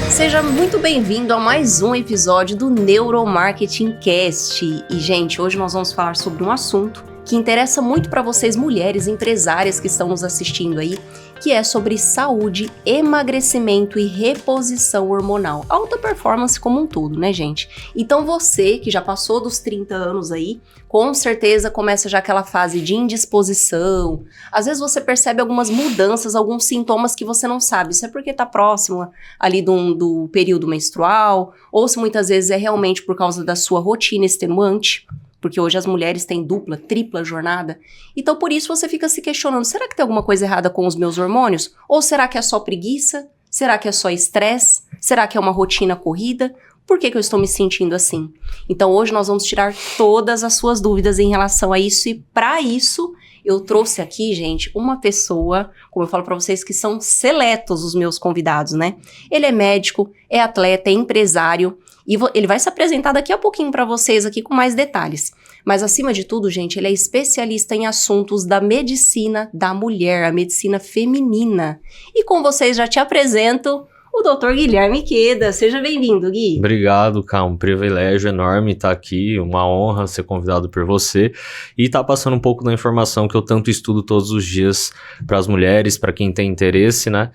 Seja muito bem-vindo a mais um episódio do Neuromarketing Cast. E, gente, hoje nós vamos falar sobre um assunto que interessa muito para vocês mulheres empresárias que estão nos assistindo aí, que é sobre saúde, emagrecimento e reposição hormonal. Alta performance como um todo, né, gente? Então você que já passou dos 30 anos aí, com certeza começa já aquela fase de indisposição. Às vezes você percebe algumas mudanças, alguns sintomas que você não sabe. Isso é porque tá próximo ali do período menstrual, ou se muitas vezes é realmente por causa da sua rotina extenuante. Porque hoje as mulheres têm dupla, tripla jornada. Então, por isso, você fica se questionando, será que tem alguma coisa errada com os meus hormônios? Ou será que é só preguiça? Será que é só estresse? Será que é uma rotina corrida? Por que eu estou me sentindo assim? Então, hoje nós vamos tirar todas as suas dúvidas em relação a isso. E para isso, eu trouxe aqui, gente, uma pessoa, como eu falo para vocês, que são seletos os meus convidados, né? Ele é médico, é atleta, é empresário. E ele vai se apresentar daqui a pouquinho para vocês aqui com mais detalhes. Mas, acima de tudo, gente, ele é especialista em assuntos da medicina da mulher, a medicina feminina. E com vocês já te apresento o Dr. Guilherme Queda. Seja bem-vindo, Gui. Obrigado, Cá. Um privilégio enorme estar aqui, uma honra ser convidado por você e estar passando um pouco da informação que eu tanto estudo todos os dias para as mulheres, para quem tem interesse, né?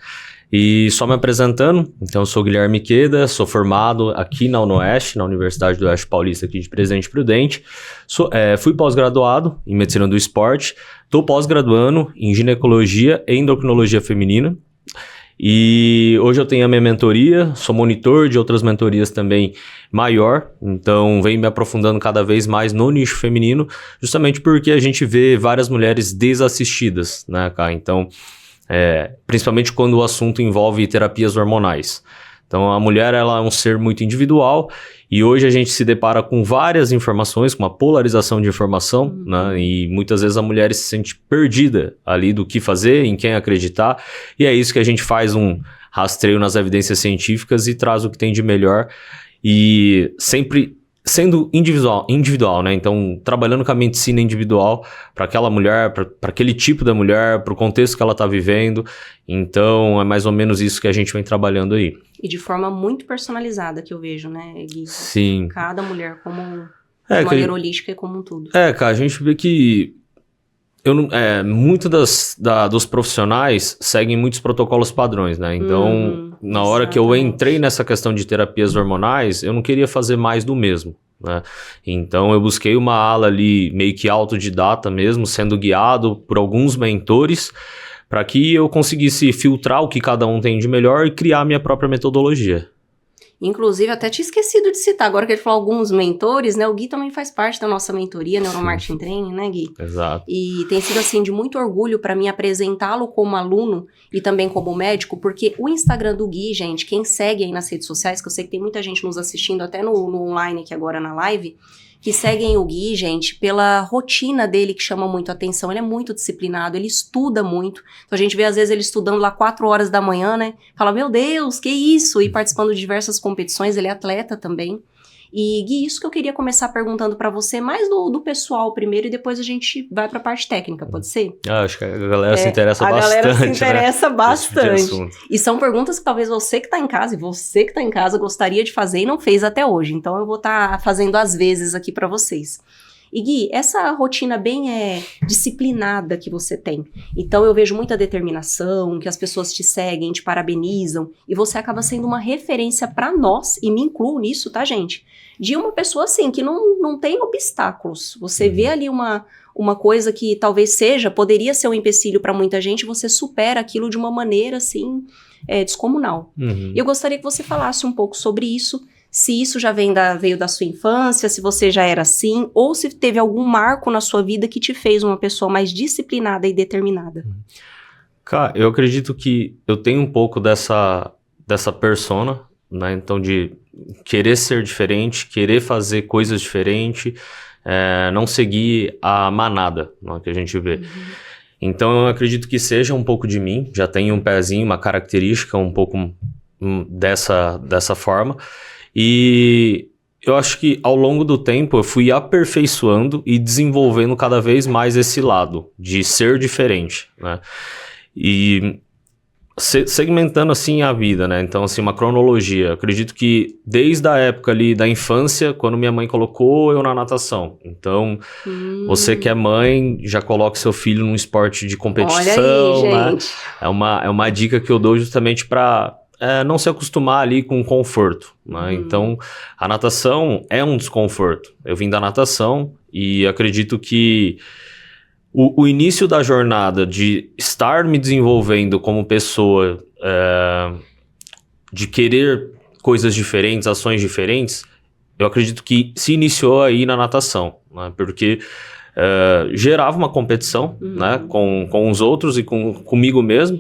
E só me apresentando, então eu sou Guilherme Queda, sou formado aqui na UniOeste, na Universidade do Oeste Paulista aqui de Presidente Prudente. Fui pós-graduado em Medicina do Esporte, estou pós-graduando em Ginecologia e Endocrinologia Feminina. E hoje eu tenho a minha mentoria, sou monitor de outras mentorias também maior, então venho me aprofundando cada vez mais no nicho feminino, justamente porque a gente vê várias mulheres desassistidas, né, Cá? Então... principalmente quando o assunto envolve terapias hormonais. Então a mulher ela é um ser muito individual e hoje a gente se depara com várias informações, com uma polarização de informação, né? E muitas vezes a mulher se sente perdida ali do que fazer, em quem acreditar, e é isso que a gente faz um rastreio nas evidências científicas e traz o que tem de melhor e sempre sendo individual, né? Então, trabalhando com a medicina individual para aquela mulher, para aquele tipo da mulher, para o contexto que ela está vivendo. Então, é mais ou menos isso que a gente vem trabalhando aí. E de forma muito personalizada que eu vejo, né, Gui? Sim. Cada mulher como de maneira holística e como um todo. Cara, a gente vê que muito dos profissionais seguem muitos protocolos padrões, né? Então, na hora que eu entrei nessa questão de terapias hormonais, eu não queria fazer mais do mesmo, né? Então, eu busquei uma ala ali meio que autodidata mesmo, sendo guiado por alguns mentores, para que eu conseguisse filtrar o que cada um tem de melhor e criar a minha própria metodologia. Inclusive, até tinha esquecido de citar, agora que ele falou alguns mentores, né? O Gui também faz parte da nossa mentoria, Neuromarketing Training, né, Gui? Exato. E tem sido, assim, de muito orgulho para mim apresentá-lo como aluno e também como médico, porque o Instagram do Gui, gente, quem segue aí nas redes sociais, que eu sei que tem muita gente nos assistindo até no online aqui agora na live, que seguem o Gui, gente, pela rotina dele que chama muito a atenção. Ele é muito disciplinado, ele estuda muito. Então a gente vê às vezes ele estudando lá 4 horas da manhã, né? Fala, meu Deus, que isso? E participando de diversas competições, ele é atleta também. E Gui, isso que eu queria começar perguntando pra você, mais do pessoal primeiro e depois a gente vai pra parte técnica, pode ser? Acho que a galera se interessa bastante, a galera se interessa, né? Bastante. Tipo e são perguntas que talvez você que tá em casa e você que tá em casa gostaria de fazer e não fez até hoje. Então eu vou estar fazendo às vezes aqui pra vocês. E Gui, essa rotina bem disciplinada que você tem, então eu vejo muita determinação, que as pessoas te seguem, te parabenizam, e você acaba sendo uma referência pra nós, e me incluo nisso, tá, gente? De uma pessoa assim, que não tem obstáculos. Você vê ali uma coisa que talvez poderia ser um empecilho pra muita gente, você supera aquilo de uma maneira assim, descomunal. E eu gostaria que você falasse um pouco sobre isso, se isso já veio da sua infância, se você já era assim, ou se teve algum marco na sua vida que te fez uma pessoa mais disciplinada e determinada. Cara, eu acredito que eu tenho um pouco dessa persona, né? Então de querer ser diferente, querer fazer coisas diferentes, não seguir a manada, né, que a gente vê. Então eu acredito que seja um pouco de mim, já tenho um pezinho, uma característica um pouco dessa forma. E Eu acho que ao longo do tempo eu fui aperfeiçoando e desenvolvendo cada vez mais esse lado de ser diferente, né? E segmentando assim a vida, né? Então, assim, uma cronologia. Eu acredito que desde a época ali da infância, quando minha mãe colocou eu na natação. Então, você que é mãe, já coloque seu filho num esporte de competição, olha aí, né? gente. É uma dica que eu dou justamente para não se acostumar ali com o conforto, né? Então, a natação é um desconforto. Eu vim da natação e acredito que o início da jornada de estar me desenvolvendo como pessoa, de querer coisas diferentes, ações diferentes, eu acredito que se iniciou aí na natação, né? Porque gerava uma competição, né? Com os outros e comigo mesmo,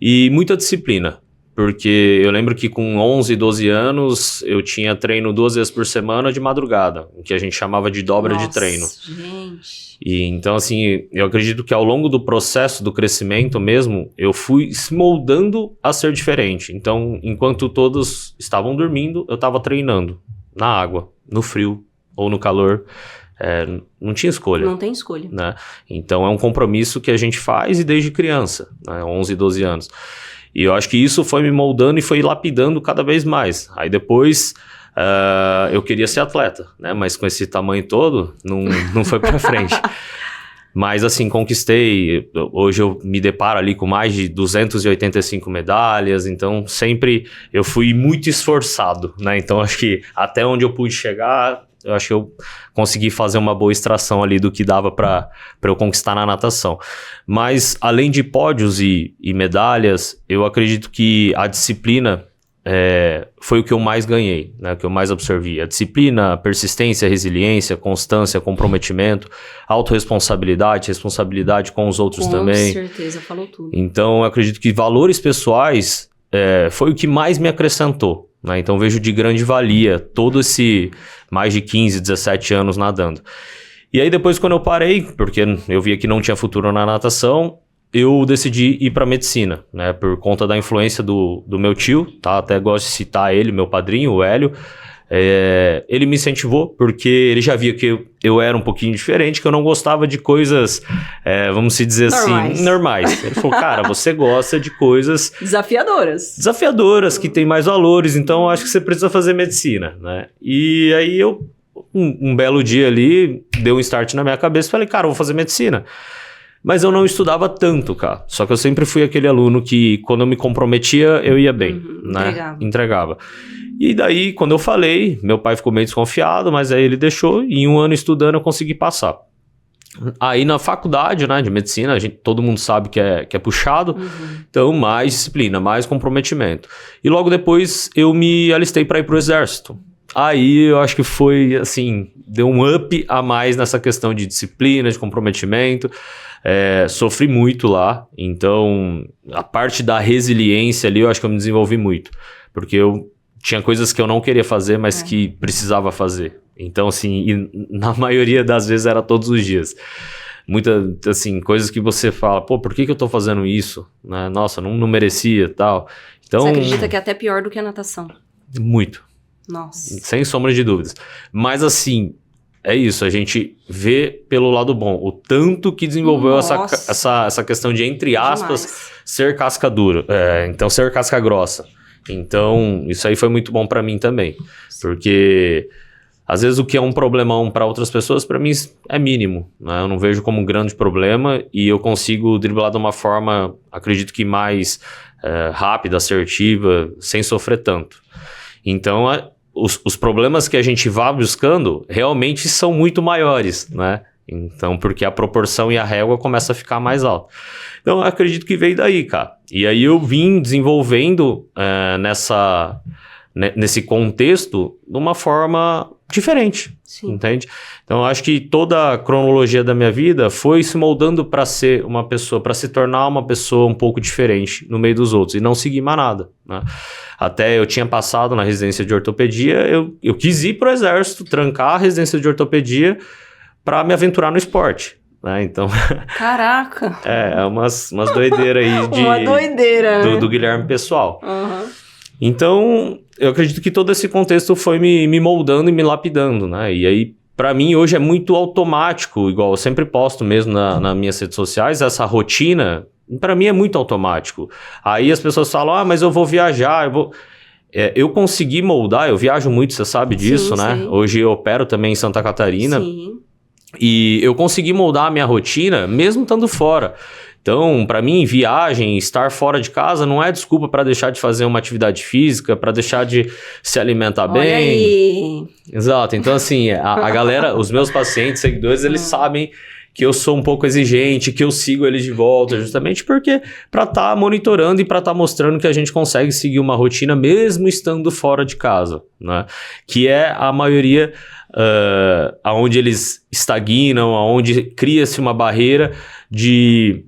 e muita disciplina. Porque eu lembro que com 11, 12 anos, eu tinha treino 2 vezes por semana de madrugada, o que a gente chamava de dobra de treino. Gente. E então, assim, eu acredito que ao longo do processo do crescimento mesmo, eu fui se moldando a ser diferente. Então, enquanto todos estavam dormindo, eu estava treinando na água, no frio ou no calor. Não tinha escolha. Não tem escolha. Né? Então, é um compromisso que a gente faz e desde criança, né? 11, 12 anos. E eu acho que isso foi me moldando e foi lapidando cada vez mais. Aí depois eu queria ser atleta, né? Mas com esse tamanho todo, não foi pra frente. Mas assim, conquistei. Hoje eu me deparo ali com mais de 285 medalhas. Então sempre eu fui muito esforçado, né? Então acho que até onde eu pude chegar, eu acho que eu consegui fazer uma boa extração ali do que dava para eu conquistar na natação. Mas, além de pódios e medalhas, eu acredito que a disciplina foi o que eu mais ganhei, né? O que eu mais absorvi. A disciplina, a persistência, a resiliência, constância, comprometimento, autorresponsabilidade, responsabilidade com os outros também. Com certeza, falou tudo. Então, eu acredito que valores pessoais foi o que mais me acrescentou. Né? Então vejo de grande valia todo esse mais de 15, 17 anos nadando. E aí depois quando eu parei, porque eu via que não tinha futuro na natação, eu decidi ir para medicina, né? Por conta da influência do meu tio, tá? Até gosto de citar ele, meu padrinho, o Hélio. Ele me incentivou porque ele já via que eu era um pouquinho diferente, que eu não gostava de coisas, vamos se dizer assim, normais. Ele falou, cara, você gosta de coisas desafiadoras, que tem mais valores, então eu acho que você precisa fazer medicina, né? E aí eu, um belo dia ali, deu um start na minha cabeça e falei, cara, eu vou fazer medicina. Mas eu não estudava tanto, cara. Só que eu sempre fui aquele aluno que, quando eu me comprometia, eu ia bem, né? Entregava. E daí, quando eu falei, meu pai ficou meio desconfiado, mas aí ele deixou, e em um ano estudando eu consegui passar. Aí na faculdade, né, de medicina, todo mundo sabe que é puxado, então mais disciplina, mais comprometimento. E logo depois eu me alistei para ir pro exército. Aí eu acho que foi, assim, deu um up a mais nessa questão de disciplina, de comprometimento. Sofri muito lá, então a parte da resiliência ali eu acho que eu me desenvolvi muito. Porque eu tinha coisas que eu não queria fazer, mas que precisava fazer. Então, assim, na maioria das vezes era todos os dias. Muitas, assim, coisas que você fala, pô, por que eu tô fazendo isso? Né? Nossa, não merecia, tal. Então, você acredita que é até pior do que a natação? Muito. Nossa. Sem sombra de dúvidas. Mas, assim, é isso, a gente vê pelo lado bom. O tanto que desenvolveu essa questão de, entre aspas, ser casca dura. Então, ser casca grossa. Então, isso aí foi muito bom pra mim também. Porque, às vezes, o que é um problemão pra outras pessoas, pra mim é mínimo. Né? Eu não vejo como um grande problema e eu consigo driblar de uma forma, acredito que mais rápida, assertiva, sem sofrer tanto. Então, os problemas que a gente vai buscando realmente são muito maiores, né? Então, porque a proporção e a régua começa a ficar mais alta. Então, eu acredito que veio daí, cara. E aí eu vim desenvolvendo nesse contexto de uma forma diferente, entende? Então, eu acho que toda a cronologia da minha vida foi se moldando para ser uma pessoa, para se tornar uma pessoa um pouco diferente no meio dos outros e não seguir manada, né? Até eu tinha passado na residência de ortopedia, eu quis ir pro exército, trancar a residência de ortopedia para me aventurar no esporte, né? Então, caraca! umas doideiras aí uma doideira, do Guilherme pessoal. Uhum. Então, eu acredito que todo esse contexto foi me moldando e me lapidando, né? E aí, pra mim, hoje é muito automático, igual eu sempre posto mesmo nas minhas redes sociais, essa rotina, pra mim é muito automático. Aí as pessoas falam, mas eu vou viajar, eu consegui moldar, eu viajo muito, você sabe disso, Sim, né? sei. Hoje eu opero também em Santa Catarina. Sim. E eu consegui moldar a minha rotina mesmo estando fora. Então, para mim, viagem, estar fora de casa não é desculpa para deixar de fazer uma atividade física, para deixar de se alimentar Olha bem. aí. Exato. Então, assim, a galera, os meus pacientes, seguidores, eles sabem que eu sou um pouco exigente, que eu sigo eles de volta, justamente porque para estar monitorando e para estar mostrando que a gente consegue seguir uma rotina mesmo estando fora de casa, né? Que é a maioria aonde eles estagnam, aonde cria-se uma barreira de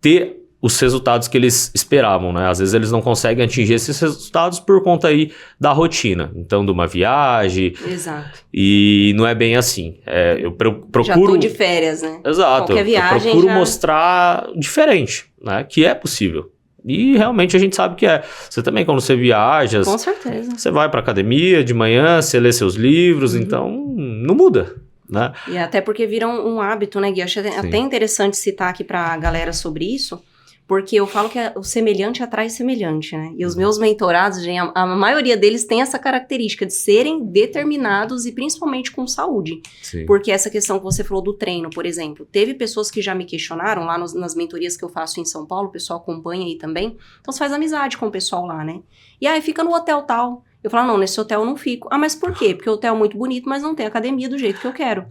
ter os resultados que eles esperavam, né? Às vezes eles não conseguem atingir esses resultados por conta aí da rotina. Então, de uma viagem. Exato. E não é bem assim. Eu procuro... Já tô de férias, né? Exato. Qualquer viagem eu procuro já... mostrar diferente, né? Que é possível. E realmente a gente sabe que é. Você também, quando você viaja... Com certeza. Você vai pra academia de manhã, você lê seus livros, então não muda. Né? E até porque vira um hábito, né, Gui? Eu acho até interessante citar aqui pra galera sobre isso, porque eu falo que o semelhante atrai semelhante, né? E os meus mentorados, gente, a maioria deles tem essa característica de serem determinados e principalmente com saúde. Sim. Porque essa questão que você falou do treino, por exemplo, teve pessoas que já me questionaram lá nas mentorias que eu faço em São Paulo, o pessoal acompanha aí também, então você faz amizade com o pessoal lá, né? E aí fica no hotel tal. Eu falo, não, nesse hotel eu não fico. Ah, mas por quê? Porque o hotel é muito bonito, mas não tem academia do jeito que eu quero.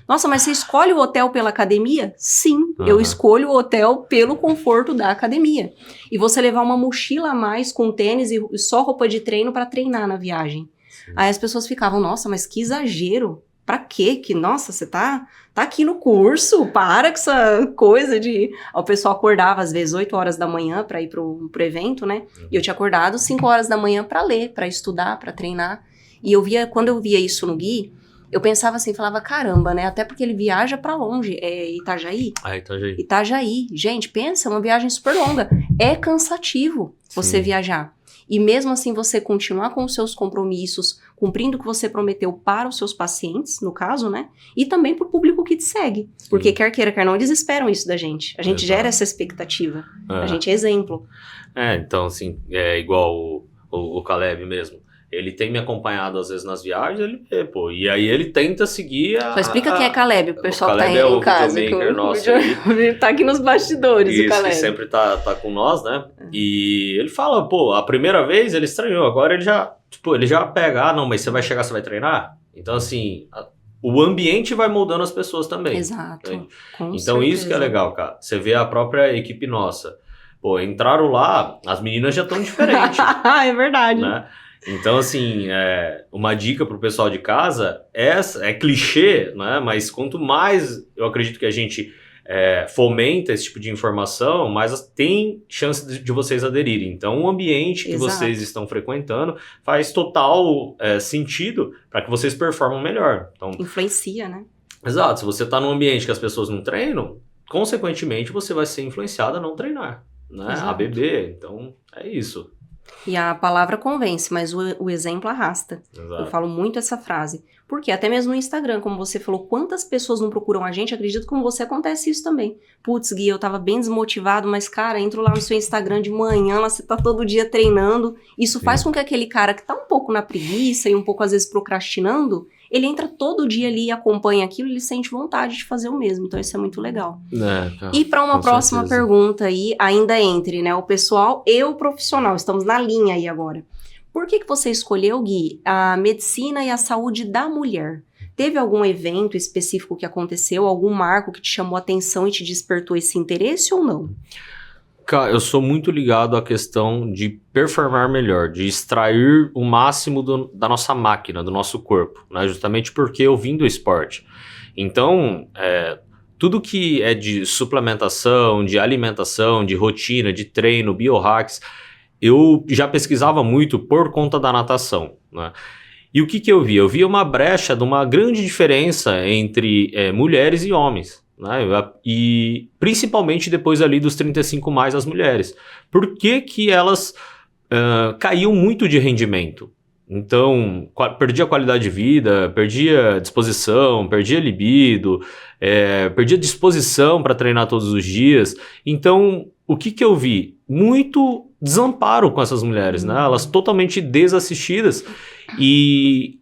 Nossa, mas você escolhe o hotel pela academia? Sim, eu escolho o hotel pelo conforto da academia. E você levar uma mochila a mais com tênis e só roupa de treino pra treinar na viagem. Sim. Aí as pessoas ficavam, nossa, mas que exagero. Pra quê? Que, nossa, você tá aqui no curso, para com essa coisa de... O pessoal acordava às vezes 8 horas da manhã pra ir pro evento, né? E eu tinha acordado 5 horas da manhã pra ler, pra estudar, pra treinar. E quando eu via isso no Gui, eu pensava assim, falava, caramba, né? Até porque ele viaja pra longe, é Itajaí? Itajaí. Itajaí. Gente, pensa, é uma viagem super longa. É cansativo você viajar. E mesmo assim você continuar com os seus compromissos, cumprindo o que você prometeu para os seus pacientes, no caso, né? E também para o público que te segue. Sim. Porque quer queira, quer não, eles esperam isso da gente. A gente gera essa expectativa. A gente é exemplo. Então, assim, é igual o Caleb mesmo. Ele tem me acompanhado, às vezes, nas viagens, ele vê, pô. E aí ele tenta seguir Só explica quem é Caleb, o pessoal Caleb tá em casa. O videomaker nosso aí. Tá aqui nos bastidores, isso, o Caleb. Que sempre tá com nós, né? E ele fala, pô, a primeira vez ele estranhou, agora ele já pega, não, mas você vai chegar, você vai treinar? Então, assim, o ambiente vai moldando as pessoas também. Exato. Né? Então, certeza. Isso que é legal, cara. Você vê a própria equipe nossa. Pô, entraram lá, as meninas já estão diferentes. É verdade. Né? Então, assim, uma dica pro pessoal de casa, é clichê, né? Mas quanto mais eu acredito que a gente fomenta esse tipo de informação, mais tem chance de vocês aderirem. Então, o ambiente que vocês estão frequentando faz total sentido para que vocês performam melhor. Então, influencia, né? Exato. Se você está num ambiente que as pessoas não treinam, consequentemente, você vai ser influenciado a não treinar, né? A beber. Então, é isso. E a palavra convence, mas o exemplo arrasta. Exato. Eu falo muito essa frase. Porque até mesmo no Instagram, como você falou, quantas pessoas não procuram a gente? Acredito que com você acontece isso também. Putz, Gui, eu tava bem desmotivado, mas, cara, entro lá no seu Instagram de manhã, lá você tá todo dia treinando. Isso faz com que aquele cara que tá um pouco na preguiça e um pouco, às vezes, procrastinando, ele entra todo dia ali e acompanha aquilo, ele sente vontade de fazer o mesmo. Então, isso é muito legal. E para uma próxima pergunta aí, ainda entre, né, o pessoal e o profissional. Estamos na linha aí agora. Por que você escolheu, Gui, a medicina e a saúde da mulher? Teve algum evento específico que aconteceu, algum marco que te chamou a atenção e te despertou esse interesse ou não? Cara, eu sou muito ligado à questão de performar melhor, de extrair o máximo da nossa máquina, do nosso corpo, né? Justamente porque eu vim do esporte. Então, tudo que é de suplementação, de alimentação, de rotina, de treino, biohacks, eu já pesquisava muito por conta da natação, né? E o que eu via? Eu via uma brecha de uma grande diferença entre mulheres e homens, né? E principalmente depois ali dos 35 mais as mulheres. Por que elas caíam muito de rendimento. Então, perdia qualidade de vida, perdia disposição, perdia libido, perdia disposição para treinar todos os dias. Então, o que eu vi? Muito desamparo com essas mulheres, né? Elas totalmente desassistidas. E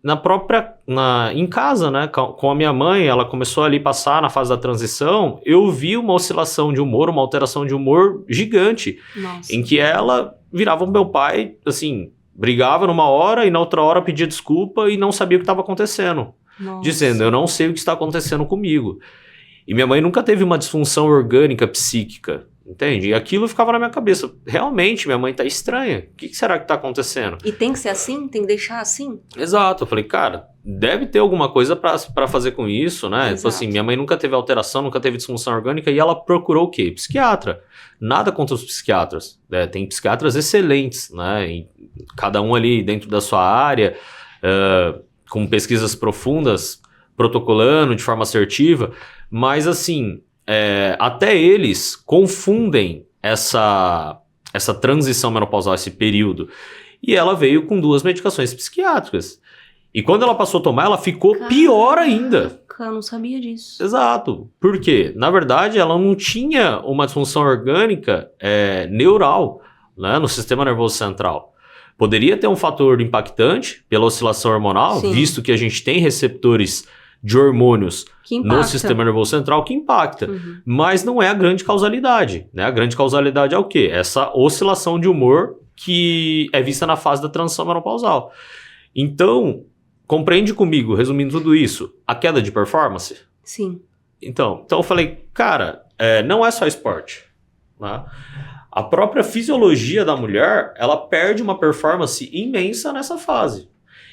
em casa, né, com a minha mãe, ela começou ali a passar na fase da transição, eu vi uma oscilação de humor, uma alteração de humor gigante. Nossa. Em que ela virava o meu pai, assim, brigava numa hora e na outra hora pedia desculpa e não sabia o que estava acontecendo. Nossa. Dizendo, eu não sei o que está acontecendo comigo. E minha mãe nunca teve uma disfunção orgânica psíquica, entende? E aquilo ficava na minha cabeça. Realmente, minha mãe tá estranha. O que será que tá acontecendo? E tem que ser assim? Tem que deixar assim? Exato. Eu falei, cara, deve ter alguma coisa pra fazer com isso, né? Tipo assim, minha mãe nunca teve alteração, nunca teve disfunção orgânica e ela procurou o quê? Psiquiatra. Nada contra os psiquiatras. Né? Tem psiquiatras excelentes, né? E cada um ali dentro da sua área, com pesquisas profundas, protocolando de forma assertiva. Mas assim, até eles confundem essa transição menopausal, esse período. E ela veio com 2 medicações psiquiátricas. E quando ela passou a tomar, ela ficou pior ainda. Eu não sabia disso. Exato. Por quê? Na verdade, ela não tinha uma disfunção orgânica neural, né, no sistema nervoso central. Poderia ter um fator impactante pela oscilação hormonal, Sim. visto que a gente tem receptores de hormônios no sistema nervoso central que impacta, mas não é a grande causalidade, né? A grande causalidade é o quê? Essa oscilação de humor que é vista na fase da transição menopausal. Então, compreende comigo, resumindo tudo isso, a queda de performance? Sim. Então eu falei, cara, não é só esporte, né? A própria fisiologia da mulher, ela perde uma performance imensa nessa fase.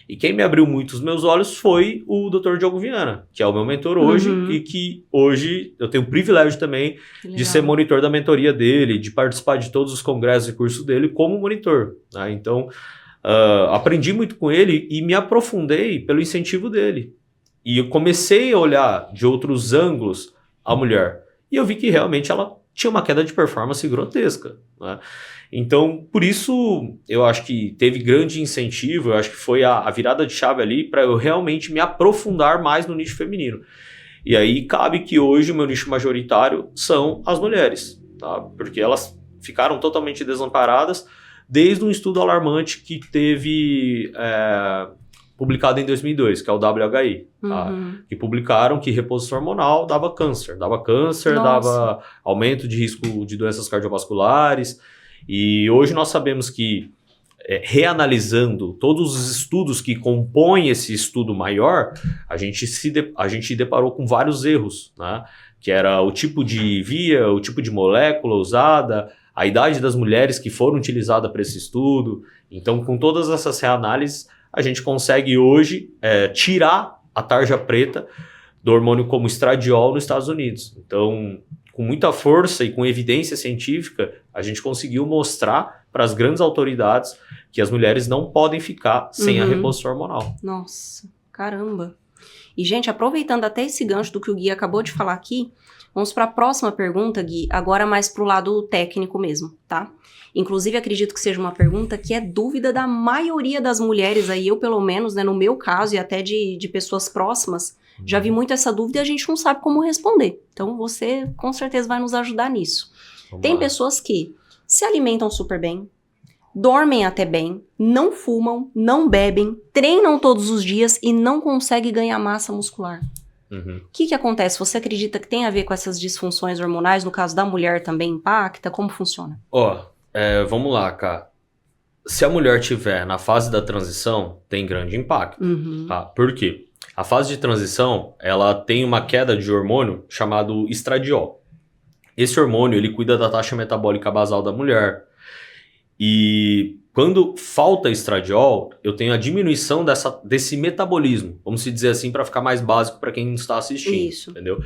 E quem me abriu muito os meus olhos foi o Dr. Diogo Viana, que é o meu mentor hoje e que hoje eu tenho o privilégio também de ser monitor da mentoria dele, de participar de todos os congressos e cursos dele como monitor. Né? Então, aprendi muito com ele e me aprofundei pelo incentivo dele. E eu comecei a olhar de outros ângulos a mulher. E eu vi que realmente ela tinha uma queda de performance grotesca, né? Então, por isso, eu acho que teve grande incentivo, eu acho que foi a virada de chave ali para eu realmente me aprofundar mais no nicho feminino. E aí cabe que hoje o meu nicho majoritário são as mulheres, tá? Porque elas ficaram totalmente desamparadas desde um estudo alarmante que teve publicado em 2002, que é o WHI, tá? Que publicaram que reposição hormonal dava câncer, dava aumento de risco de doenças cardiovasculares. E hoje nós sabemos que, reanalisando todos os estudos que compõem esse estudo maior, a gente deparou com vários erros, né? Que era o tipo de via, o tipo de molécula usada, a idade das mulheres que foram utilizadas para esse estudo. Então, com todas essas reanálises, a gente consegue hoje tirar a tarja preta do hormônio como estradiol nos Estados Unidos. Então, com muita força e com evidência científica, a gente conseguiu mostrar para as grandes autoridades que as mulheres não podem ficar sem a reposição hormonal. Nossa, caramba. E, gente, aproveitando até esse gancho do que o Gui acabou de falar aqui, vamos para a próxima pergunta, Gui, agora mais pro lado técnico mesmo, tá? Inclusive, acredito que seja uma pergunta que é dúvida da maioria das mulheres aí, eu pelo menos, né, no meu caso e até de pessoas próximas, já vi muito essa dúvida e a gente não sabe como responder. Então, você com certeza vai nos ajudar nisso. Tem pessoas que se alimentam super bem, dormem até bem, não fumam, não bebem, treinam todos os dias e não conseguem ganhar massa muscular. O que acontece? Você acredita que tem a ver com essas disfunções hormonais? No caso da mulher também impacta? Como funciona? Vamos lá, cara. Se a mulher estiver na fase da transição, tem grande impacto. Tá? Por quê? A fase de transição, ela tem uma queda de hormônio chamado estradiol. Esse hormônio, ele cuida da taxa metabólica basal da mulher. E quando falta estradiol, eu tenho a diminuição desse metabolismo, vamos dizer assim, para ficar mais básico para quem está assistindo. Isso. Entendeu?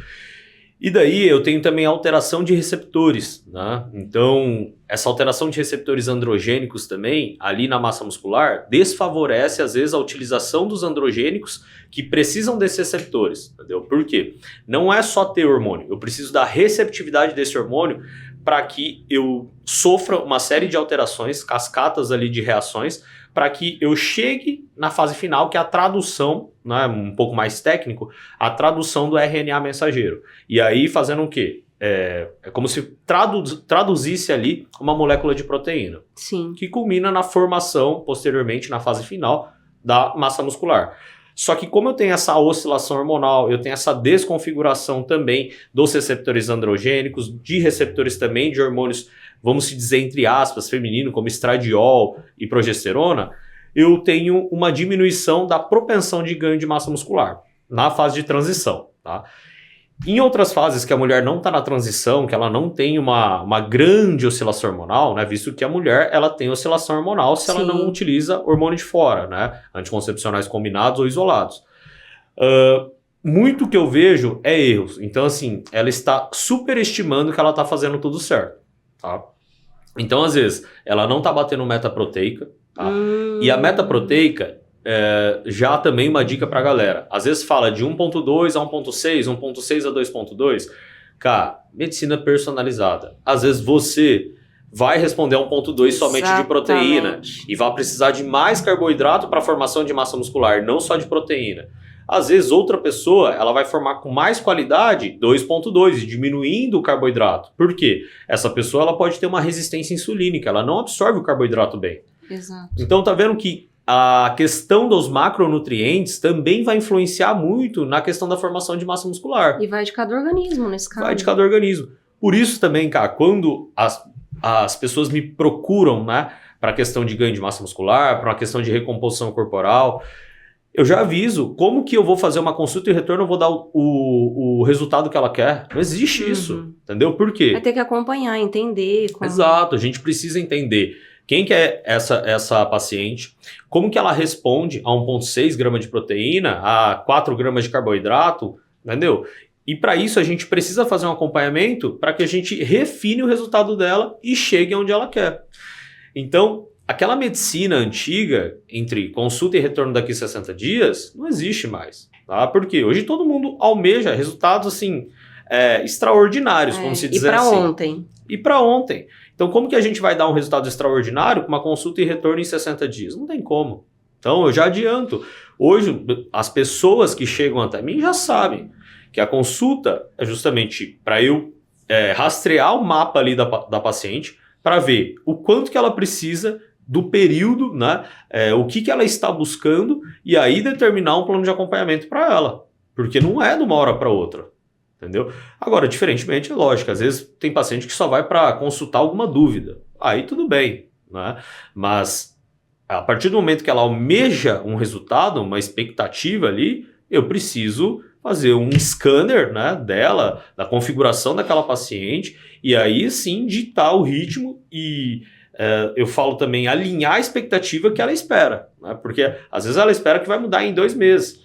E daí eu tenho também a alteração de receptores, né? Então, essa alteração de receptores androgênicos também, ali na massa muscular, desfavorece às vezes a utilização dos androgênicos que precisam desses receptores, entendeu? Por quê? Não é só ter hormônio, eu preciso da receptividade desse hormônio para que eu sofra uma série de alterações, cascatas ali de reações, para que eu chegue na fase final, que é a tradução, né, um pouco mais técnico, a tradução do RNA mensageiro. E aí fazendo o quê? É como se traduzisse ali uma molécula de proteína. Sim. Que culmina na formação, posteriormente, na fase final, da massa muscular. Só que como eu tenho essa oscilação hormonal, eu tenho essa desconfiguração também dos receptores androgênicos, de receptores também de hormônios, vamos se dizer entre aspas, feminino, como estradiol e progesterona, eu tenho uma diminuição da propensão de ganho de massa muscular na fase de transição, tá? Em outras fases que a mulher não está na transição, que ela não tem uma grande oscilação hormonal, né? Visto que a mulher ela tem oscilação hormonal se ela não utiliza hormônio de fora, né? Anticoncepcionais combinados ou isolados. Muito que eu vejo é erros. Então, assim, ela está superestimando que ela está fazendo tudo certo, tá? Então, às vezes, ela não está batendo meta proteica, tá? E a meta proteica... já também uma dica pra galera. Às vezes fala de 1.2 a 1.6, 1.6 a 2.2. Cara, medicina personalizada. Às vezes você vai responder a 1.2 somente de proteína e vai precisar de mais carboidrato para a formação de massa muscular, não só de proteína. Às vezes outra pessoa ela vai formar com mais qualidade 2.2, diminuindo o carboidrato. Por quê? Essa pessoa ela pode ter uma resistência insulínica, ela não absorve o carboidrato bem. Exato. Então tá vendo que a questão dos macronutrientes também vai influenciar muito na questão da formação de massa muscular. E vai de cada organismo nesse caso. Vai de cada organismo. Por isso também, cara, quando as pessoas me procuram, né, para a questão de ganho de massa muscular, para uma questão de recomposição corporal, eu já aviso como que eu vou fazer uma consulta e retorno, eu vou dar o resultado que ela quer. Não existe isso, entendeu? Por quê? Vai ter que acompanhar, entender. Como... Exato, a gente precisa entender quem que é essa paciente, como que ela responde a 1,6 grama de proteína, a 4 gramas de carboidrato, entendeu? E para isso a gente precisa fazer um acompanhamento para que a gente refine o resultado dela e chegue onde ela quer. Então, aquela medicina antiga, entre consulta e retorno daqui a 60 dias, não existe mais. Tá? Porque hoje todo mundo almeja resultados assim, extraordinários, como se diz assim. E para ontem. E para ontem. Então, como que a gente vai dar um resultado extraordinário com uma consulta e retorno em 60 dias? Não tem como. Então, eu já adianto. Hoje, as pessoas que chegam até mim já sabem que a consulta é justamente para eu rastrear o mapa ali da paciente para ver o quanto que ela precisa do período, né? O que ela está buscando e aí determinar um plano de acompanhamento para ela. Porque não é de uma hora para outra. Entendeu? Agora, diferentemente, é lógico, às vezes tem paciente que só vai para consultar alguma dúvida. Aí tudo bem, né? Mas a partir do momento que ela almeja um resultado, uma expectativa ali, eu preciso fazer um scanner, né, dela, da configuração daquela paciente, e aí sim ditar o ritmo e eu falo também alinhar a expectativa que ela espera, né? Porque às vezes ela espera que vai mudar em 2 meses,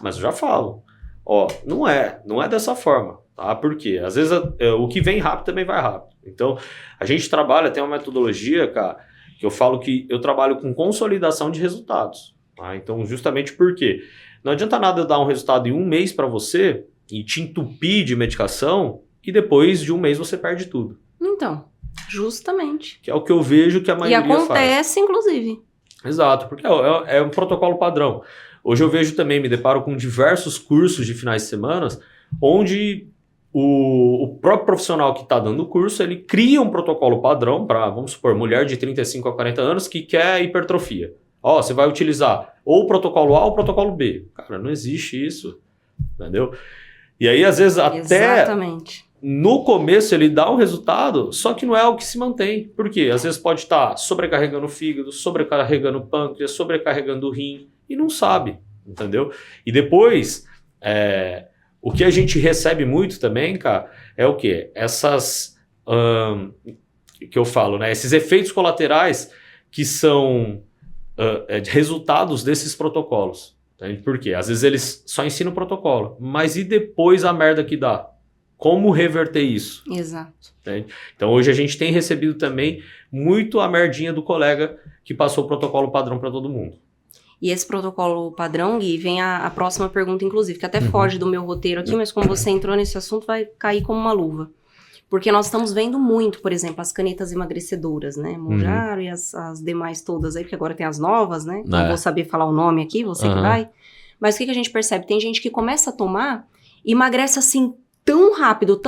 mas eu já falo. Ó, não é dessa forma, tá? Porque às vezes o que vem rápido também vai rápido. Então, a gente trabalha, tem uma metodologia, cara, que eu falo que eu trabalho com consolidação de resultados, tá? Então, justamente porque não adianta nada eu dar um resultado em 1 mês para você e te entupir de medicação e depois de 1 mês você perde tudo. Então, justamente. Que é o que eu vejo que a maioria faz. E acontece, inclusive. Exato, porque é um protocolo padrão. Hoje eu vejo também, me deparo com diversos cursos de finais de semana, onde o próprio profissional que está dando o curso, ele cria um protocolo padrão para, vamos supor, mulher de 35 a 40 anos que quer hipertrofia. Ó, você vai utilizar ou o protocolo A ou o protocolo B. Cara, não existe isso, entendeu? E aí, às vezes, até Exatamente. No começo ele dá um resultado, só que não é o que se mantém. Por quê? Às vezes pode estar sobrecarregando o fígado, sobrecarregando o pâncreas, sobrecarregando o rim, e não sabe, entendeu? E depois, o que a gente recebe muito também, cara, é o quê? Essas, que eu falo, né? Esses efeitos colaterais que são resultados desses protocolos. Entende? Por quê? Às vezes eles só ensinam o protocolo, mas e depois a merda que dá? Como reverter isso? Exato. Entende? Então hoje a gente tem recebido também muito a merdinha do colega que passou o protocolo padrão para todo mundo. E esse protocolo padrão, Gui, vem a próxima pergunta, inclusive, que até foge do meu roteiro aqui, mas como você entrou nesse assunto, vai cair como uma luva. Porque nós estamos vendo muito, por exemplo, as canetas emagrecedoras, né? Mounjaro e as demais todas aí, porque agora tem as novas, né? Não vou saber falar o nome aqui, você que vai. Mas o que a gente percebe? Tem gente que começa a tomar e emagrece assim tão rápido,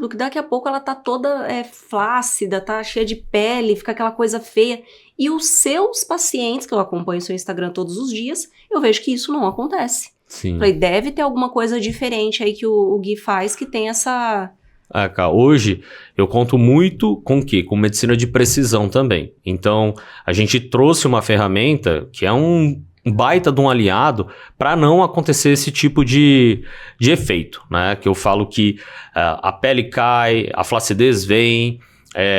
que daqui a pouco ela tá toda flácida, tá cheia de pele, fica aquela coisa feia. E os seus pacientes, que eu acompanho o seu Instagram todos os dias, eu vejo que isso não acontece. Sim. Falei, deve ter alguma coisa diferente aí que o Gui faz que tem essa... Cara, hoje eu conto muito com o quê? Com medicina de precisão também. Então, a gente trouxe uma ferramenta que é um baita de um aliado para não acontecer esse tipo de efeito, né? Que eu falo que a pele cai, a flacidez vem,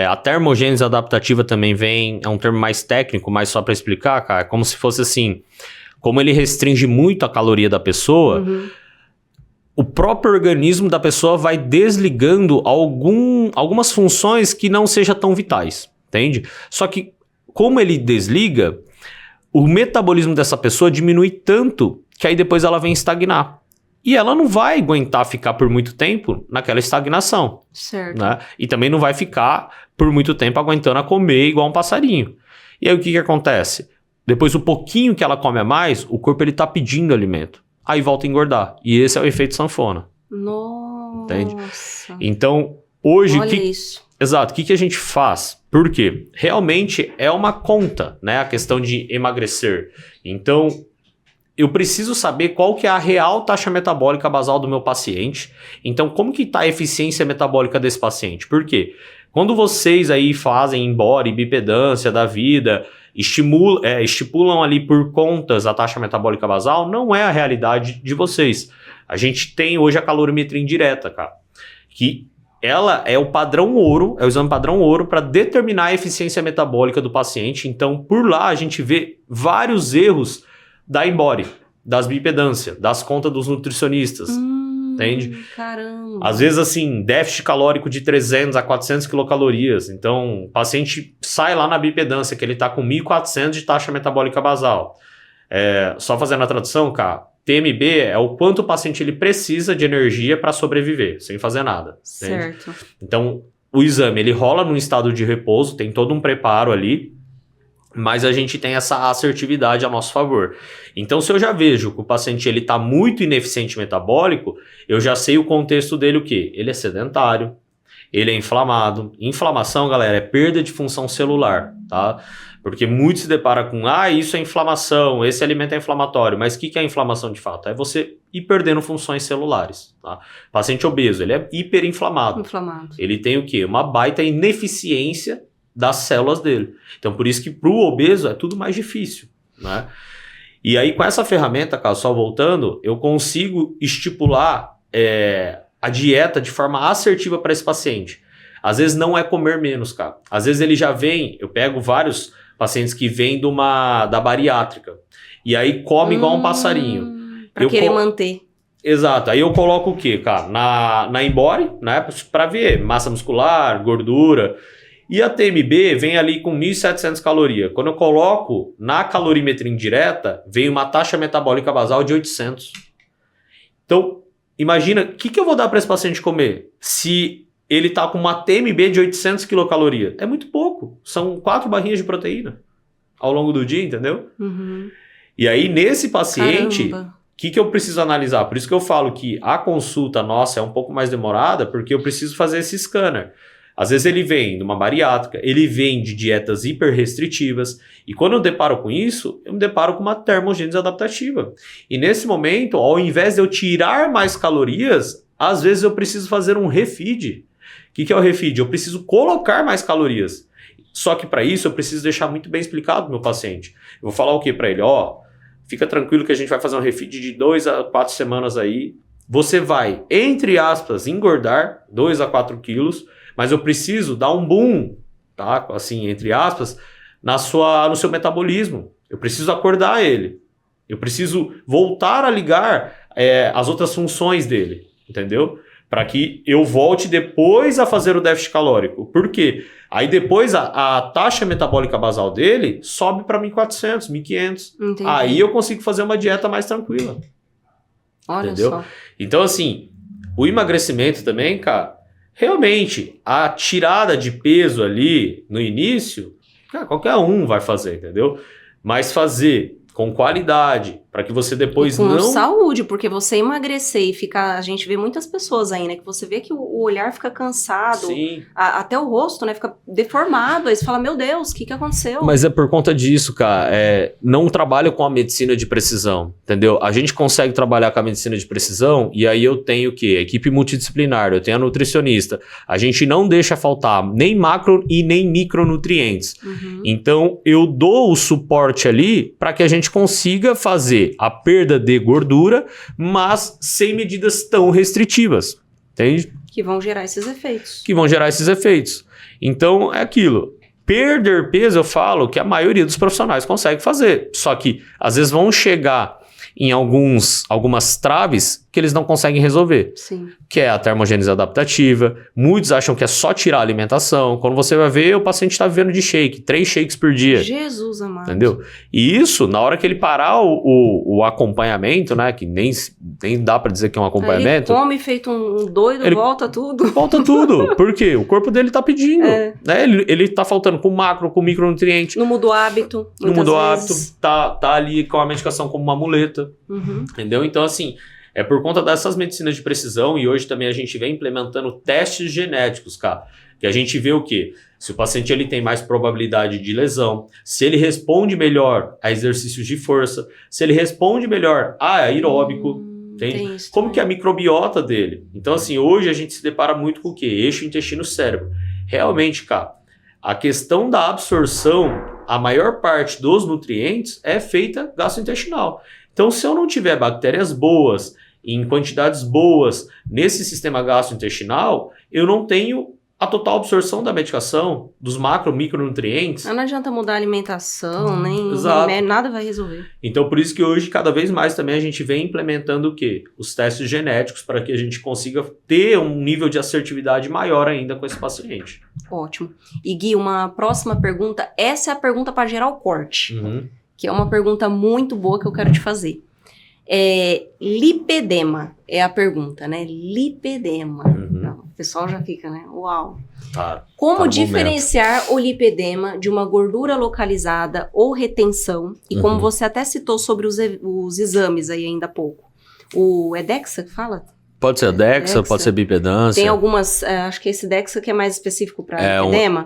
a termogênese adaptativa também vem, é um termo mais técnico, mas só para explicar, cara, é como se fosse assim, como ele restringe muito a caloria da pessoa, o próprio organismo da pessoa vai desligando algumas funções que não sejam tão vitais, entende? Só que como ele desliga, o metabolismo dessa pessoa diminui tanto que aí depois ela vem estagnar. E ela não vai aguentar ficar por muito tempo naquela estagnação. Certo. Né? E também não vai ficar por muito tempo aguentando a comer igual um passarinho. E aí o que acontece? Depois o pouquinho que ela come a mais, o corpo ele tá pedindo alimento. Aí volta a engordar. E esse é o efeito sanfona. Nossa. Entende? Então, hoje... Olha isso. Exato. O que a gente faz? Por quê? Realmente é uma conta, né? A questão de emagrecer. Então, eu preciso saber qual que é a real taxa metabólica basal do meu paciente. Então, como que está a eficiência metabólica desse paciente? Por quê? Quando vocês aí fazem embora e bipedância da vida, estipulam ali por contas a taxa metabólica basal, não é a realidade de vocês. A gente tem hoje a calorimetria indireta, cara, que ela é o padrão ouro, é o exame padrão ouro para determinar a eficiência metabólica do paciente. Então, por lá, a gente vê vários erros da Embody, das bipedância, das contas dos nutricionistas, entende? Caramba! Às vezes, assim, déficit calórico de 300 a 400 quilocalorias. Então, o paciente sai lá na bipedância, que ele está com 1.400 de taxa metabólica basal. Só fazendo a tradução, cara, TMB é o quanto o paciente ele precisa de energia para sobreviver, sem fazer nada. Certo. Entende? Então, o exame ele rola num estado de repouso, tem todo um preparo ali, mas a gente tem essa assertividade a nosso favor. Então, se eu já vejo que o paciente ele está muito ineficiente metabólico, eu já sei o contexto dele o quê? Ele é sedentário, ele é inflamado. Inflamação, galera, é perda de função celular, tá? Porque muito se depara com, isso é inflamação, esse alimento é inflamatório. Mas o que é inflamação de fato? É você ir perdendo funções celulares, tá? Paciente obeso, ele é hiperinflamado. Ele tem o quê? Uma baita ineficiência das células dele. Então, por isso que para o obeso é tudo mais difícil, né? E aí, com essa ferramenta, cara, só voltando, eu consigo estipular a dieta de forma assertiva para esse paciente. Às vezes não é comer menos, cara. Às vezes ele já vem, eu pego vários pacientes que vêm da bariátrica, e aí come igual um passarinho. Para querer manter. Exato. Aí eu coloco o quê, cara? Na Embody, né? Para ver massa muscular, gordura. E a TMB vem ali com 1.700 calorias. Quando eu coloco na calorimetria indireta, vem uma taxa metabólica basal de 800. Então, imagina, o que eu vou dar para esse paciente comer se ele está com uma TMB de 800 quilocalorias? É muito pouco. São 4 barrinhas de proteína ao longo do dia, entendeu? E aí, nesse paciente, o que eu preciso analisar? Por isso que eu falo que a consulta nossa é um pouco mais demorada, porque eu preciso fazer esse scanner. Às vezes ele vem de uma bariátrica, ele vem de dietas hiperrestritivas, e quando eu deparo com isso, eu me deparo com uma termogênese adaptativa. E nesse momento, ao invés de eu tirar mais calorias, às vezes eu preciso fazer um refeed. O que é o refeed? Eu preciso colocar mais calorias. Só que para isso eu preciso deixar muito bem explicado pro meu paciente. Eu vou falar o que para ele? Fica tranquilo que a gente vai fazer um refeed de 2 a 4 semanas aí. Você vai, entre aspas, engordar 2 a 4 quilos, mas eu preciso dar um boom, tá? Assim, entre aspas, no seu metabolismo. Eu preciso acordar ele. Eu preciso voltar a ligar as outras funções dele, entendeu? Para que eu volte depois a fazer o déficit calórico. Por quê? Aí depois a taxa metabólica basal dele sobe para 1.400, 1.500. Entendi. Aí eu consigo fazer uma dieta mais tranquila. Olha entendeu? Só. Então, assim, o emagrecimento também, cara, realmente, a tirada de peso ali no início, cara, qualquer um vai fazer, entendeu? Mas fazer com qualidade, para que você depois com não... saúde, porque você emagrecer e ficar... A gente vê muitas pessoas aí, né? Que você vê que o olhar fica cansado. Sim. Até o rosto, né? Fica deformado. Aí você fala, meu Deus, o que aconteceu? Mas é por conta disso, cara. Não trabalho com a medicina de precisão, entendeu? A gente consegue trabalhar com a medicina de precisão e aí eu tenho o quê? Equipe multidisciplinar, eu tenho a nutricionista. A gente não deixa faltar nem macro e nem micronutrientes. Uhum. Então, eu dou o suporte ali para que a gente consiga fazer a perda de gordura, mas sem medidas tão restritivas, entende? Que vão gerar esses efeitos. Que vão gerar esses efeitos. Então, é aquilo. Perder peso, eu falo que a maioria dos profissionais consegue fazer. Só que, às vezes, vão chegar em algumas traves que eles não conseguem resolver. Sim. Que é a termogênese adaptativa. Muitos acham que é só tirar a alimentação. Quando você vai ver, o paciente está vivendo de shake. 3 shakes por dia. Jesus amado. Entendeu? E isso, na hora que ele parar o acompanhamento, né? Que nem dá pra dizer que é um acompanhamento. Ele come feito um doido, ele volta tudo. Volta tudo. Por quê? O corpo dele tá pedindo. É. Né? Ele tá faltando com macro, com micronutriente. Não muda o hábito. Não muda o hábito. Vezes. Tá ali com a medicação como uma muleta. Uhum. Entendeu? Então, assim, é por conta dessas medicinas de precisão e hoje também a gente vem implementando testes genéticos, cara. Que a gente vê o quê? Se o paciente ele tem mais probabilidade de lesão, se ele responde melhor a exercícios de força, se ele responde melhor a aeróbico, entende? Como que é a microbiota dele? Então, assim, hoje a gente se depara muito com o quê? Eixo intestino-cérebro. Realmente, cara, a questão da absorção, a maior parte dos nutrientes é feita gastrointestinal. Então, se eu não tiver bactérias boas, em quantidades boas nesse sistema gastrointestinal, eu não tenho a total absorção da medicação, dos macro, micronutrientes. Não adianta mudar a alimentação, nem Exato. nada vai resolver. Então, por isso que hoje, cada vez mais também a gente vem implementando o quê? Os testes genéticos para que a gente consiga ter um nível de assertividade maior ainda com esse paciente. Ótimo. E Gui, uma próxima pergunta. Essa é a pergunta para gerar o corte. Uhum. Que é uma pergunta muito boa que eu quero te fazer. Lipedema é a pergunta, né? Lipedema. Não, o pessoal já fica, né? Uau. Como diferenciar o lipedema de uma gordura localizada ou retenção? E como você até citou sobre os exames aí ainda há pouco. É DEXA que fala? Pode ser DEXA, pode ser bipedância. Tem algumas, acho que esse DEXA que é mais específico para lipedema.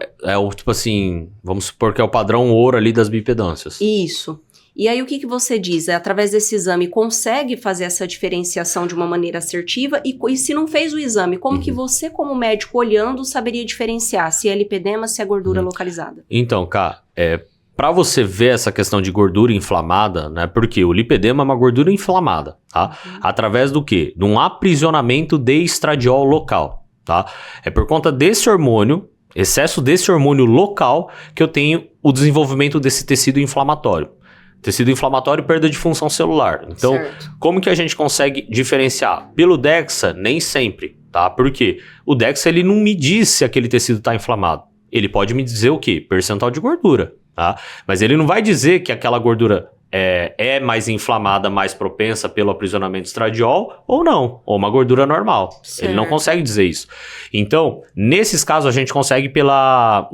Tipo assim, vamos supor que é o padrão ouro ali das bipedâncias. Isso. E aí o que você diz? Através desse exame, consegue fazer essa diferenciação de uma maneira assertiva? E se não fez o exame, como que você, como médico, olhando, saberia diferenciar se é lipedema, se é gordura localizada? Então, Cá, para você ver essa questão de gordura inflamada, né? Porque o lipedema é uma gordura inflamada, tá? Através do quê? De um aprisionamento de estradiol local, tá? É por conta desse hormônio, excesso desse hormônio local, que eu tenho o desenvolvimento desse tecido inflamatório. Tecido inflamatório e perda de função celular. Então, como que a gente consegue diferenciar? Pelo DEXA, nem sempre, tá? Por quê? O DEXA, ele não me diz se aquele tecido está inflamado. Ele pode me dizer o quê? Percentual de gordura, tá? Mas ele não vai dizer que aquela gordura é mais inflamada, mais propensa pelo aprisionamento de estradiol ou não, ou uma gordura normal. Ele não consegue dizer isso. Então, nesses casos, a gente consegue pela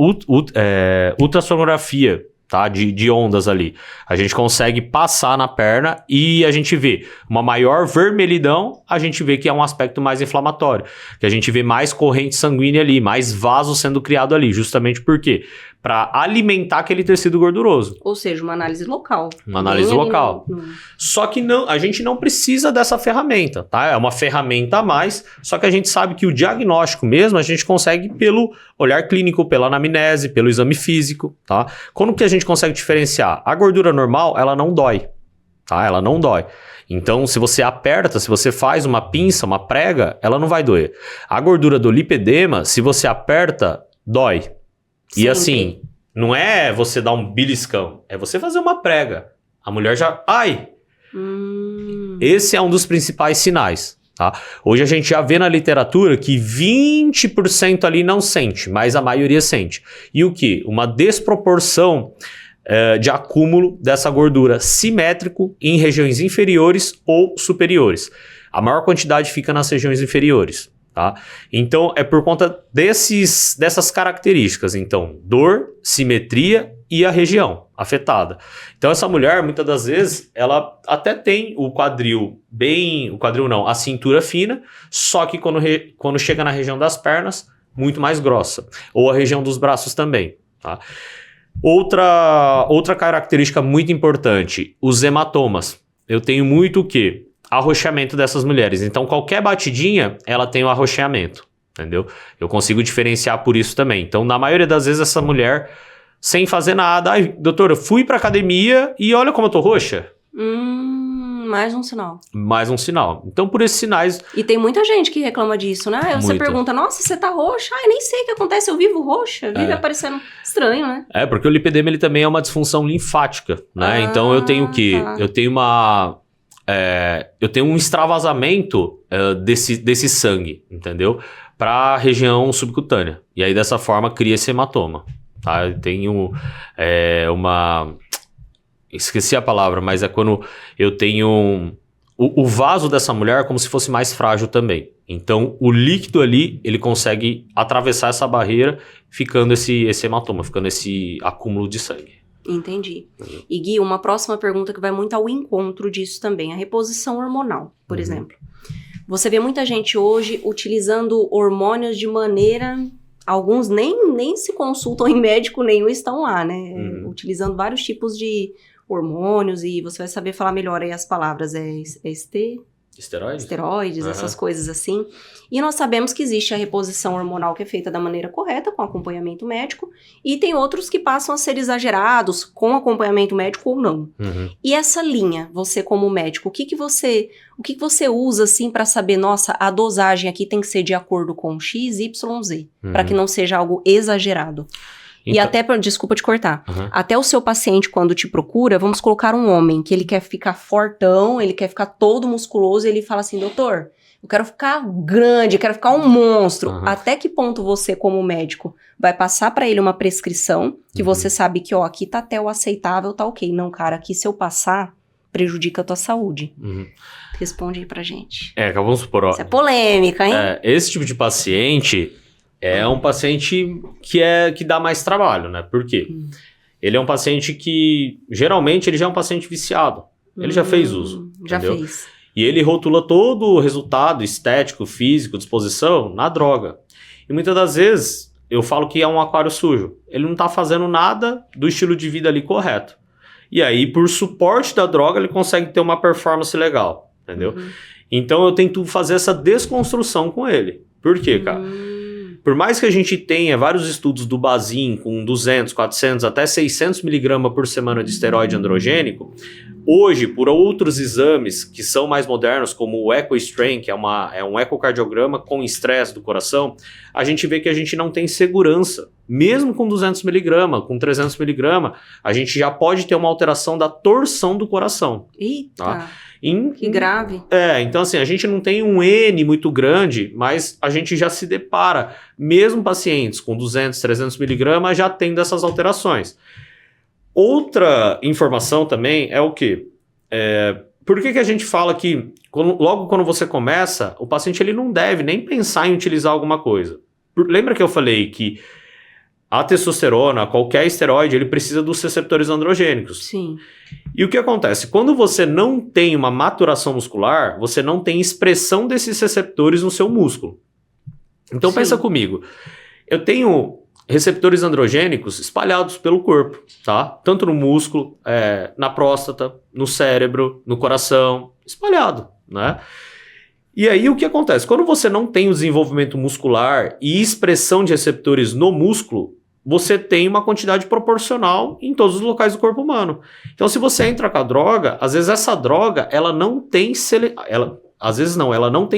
ultrassonografia, tá? De ondas ali. A gente consegue passar na perna e a gente vê uma maior vermelhidão, a gente vê que é um aspecto mais inflamatório, que a gente vê mais corrente sanguínea ali, mais vaso sendo criado ali, justamente porque para alimentar aquele tecido gorduroso. Ou seja, uma análise local. Uma análise local. Só que não, a gente não precisa dessa ferramenta, tá? É uma ferramenta a mais, só que a gente sabe que o diagnóstico mesmo a gente consegue pelo olhar clínico, pela anamnese, pelo exame físico, tá? Como que a gente consegue diferenciar? A gordura normal, ela não dói, tá? Ela não dói. Então, se você aperta, se você faz uma pinça, uma prega, ela não vai doer. A gordura do lipedema, se você aperta, dói. E assim, não é você dar um beliscão, é você fazer uma prega. A mulher já... Ai! Esse é um dos principais sinais, tá? Hoje a gente já vê na literatura que 20% ali não sente, mas a maioria sente. E o que? Uma desproporção de acúmulo dessa gordura simétrico em regiões inferiores ou superiores. A maior quantidade fica nas regiões inferiores. Tá? Então, é por conta dessas características. Então, dor, simetria e a região afetada. Então, essa mulher, muitas das vezes, ela até tem o quadril a cintura fina, só que quando chega na região das pernas, muito mais grossa. Ou a região dos braços também. Tá? Outra característica muito importante, os hematomas. Eu tenho muito o quê? Arroxeamento dessas mulheres. Então, qualquer batidinha, ela tem o arroxeamento, entendeu? Eu consigo diferenciar por isso também. Então, na maioria das vezes, essa mulher, sem fazer nada, ai, doutora, fui pra academia e olha como eu tô roxa. Mais um sinal. Mais um sinal. Então, por esses sinais... E tem muita gente que reclama disso, né? Aí você pergunta, nossa, você tá roxa? Eu nem sei o que acontece, eu vivo roxa. Vive aparecendo estranho, né? Porque o lipedema, ele também é uma disfunção linfática, né? Então, eu tenho o quê? Tá. Eu tenho um extravasamento desse sangue, entendeu? Para a região subcutânea. E aí, dessa forma, cria esse hematoma. Tá? Eu tenho esqueci a palavra, mas é quando eu tenho... O vaso dessa mulher é como se fosse mais frágil também. Então, o líquido ali, ele consegue atravessar essa barreira, ficando esse hematoma, ficando esse acúmulo de sangue. Entendi. E Gui, uma próxima pergunta que vai muito ao encontro disso também, a reposição hormonal, por exemplo. Você vê muita gente hoje utilizando hormônios de maneira... Alguns nem se consultam em médico nenhum e estão lá, né? Utilizando vários tipos de hormônios e você vai saber falar melhor aí as palavras. Esteroides, essas coisas assim. E nós sabemos que existe a reposição hormonal que é feita da maneira correta, com acompanhamento médico, e tem outros que passam a ser exagerados com acompanhamento médico ou não. E essa linha, você como médico, o que você usa assim para saber, nossa, a dosagem aqui tem que ser de acordo com X, Y, Z, para que não seja algo exagerado? Então, e até, desculpa te cortar, até o seu paciente quando te procura, vamos colocar um homem que ele quer ficar fortão, ele quer ficar todo musculoso, e ele fala assim, doutor, eu quero ficar grande, eu quero ficar um monstro. Até que ponto você, como médico, vai passar pra ele uma prescrição que você sabe que, ó, aqui tá até o aceitável, tá ok. Não, cara, aqui se eu passar, prejudica a tua saúde. Responde aí pra gente. Vamos supor, ó. Isso é polêmica, hein? Esse tipo de paciente... É um paciente que dá mais trabalho, né? Por quê? Ele é um paciente que, geralmente, ele já é um paciente viciado. Ele já fez uso, entendeu? Fez. E ele rotula todo o resultado estético, físico, disposição na droga. E muitas das vezes, eu falo que é um aquário sujo. Ele não tá fazendo nada do estilo de vida ali correto. E aí, por suporte da droga, ele consegue ter uma performance legal, entendeu? Então, eu tento fazer essa desconstrução com ele. Por quê, cara? Por mais que a gente tenha vários estudos do Bazin com 200, 400, até 600 mg por semana de esteroide androgênico, hoje, por outros exames que são mais modernos, como o EchoStrain, que é um ecocardiograma com estresse do coração, a gente vê que a gente não tem segurança. Mesmo com 200 mg, com 300 mg, a gente já pode ter uma alteração da torção do coração. Eita! Tá? Que grave. Então assim, a gente não tem um N muito grande, mas a gente já se depara, mesmo pacientes com 200, 300 miligramas já tendo essas alterações. Outra informação também é o quê? Por que a gente fala que logo quando você começa, o paciente ele não deve nem pensar em utilizar alguma coisa? Lembra que eu falei que a testosterona, qualquer esteroide, ele precisa dos receptores androgênicos. Sim. E o que acontece? Quando você não tem uma maturação muscular, você não tem expressão desses receptores no seu músculo. Então pensa comigo. Eu tenho receptores androgênicos espalhados pelo corpo, tá? Tanto no músculo, na próstata, no cérebro, no coração, espalhado, né? E aí o que acontece? Quando você não tem o desenvolvimento muscular e expressão de receptores no músculo, você tem uma quantidade proporcional em todos os locais do corpo humano. Então, se você entra com a droga, às vezes essa droga, ela não tem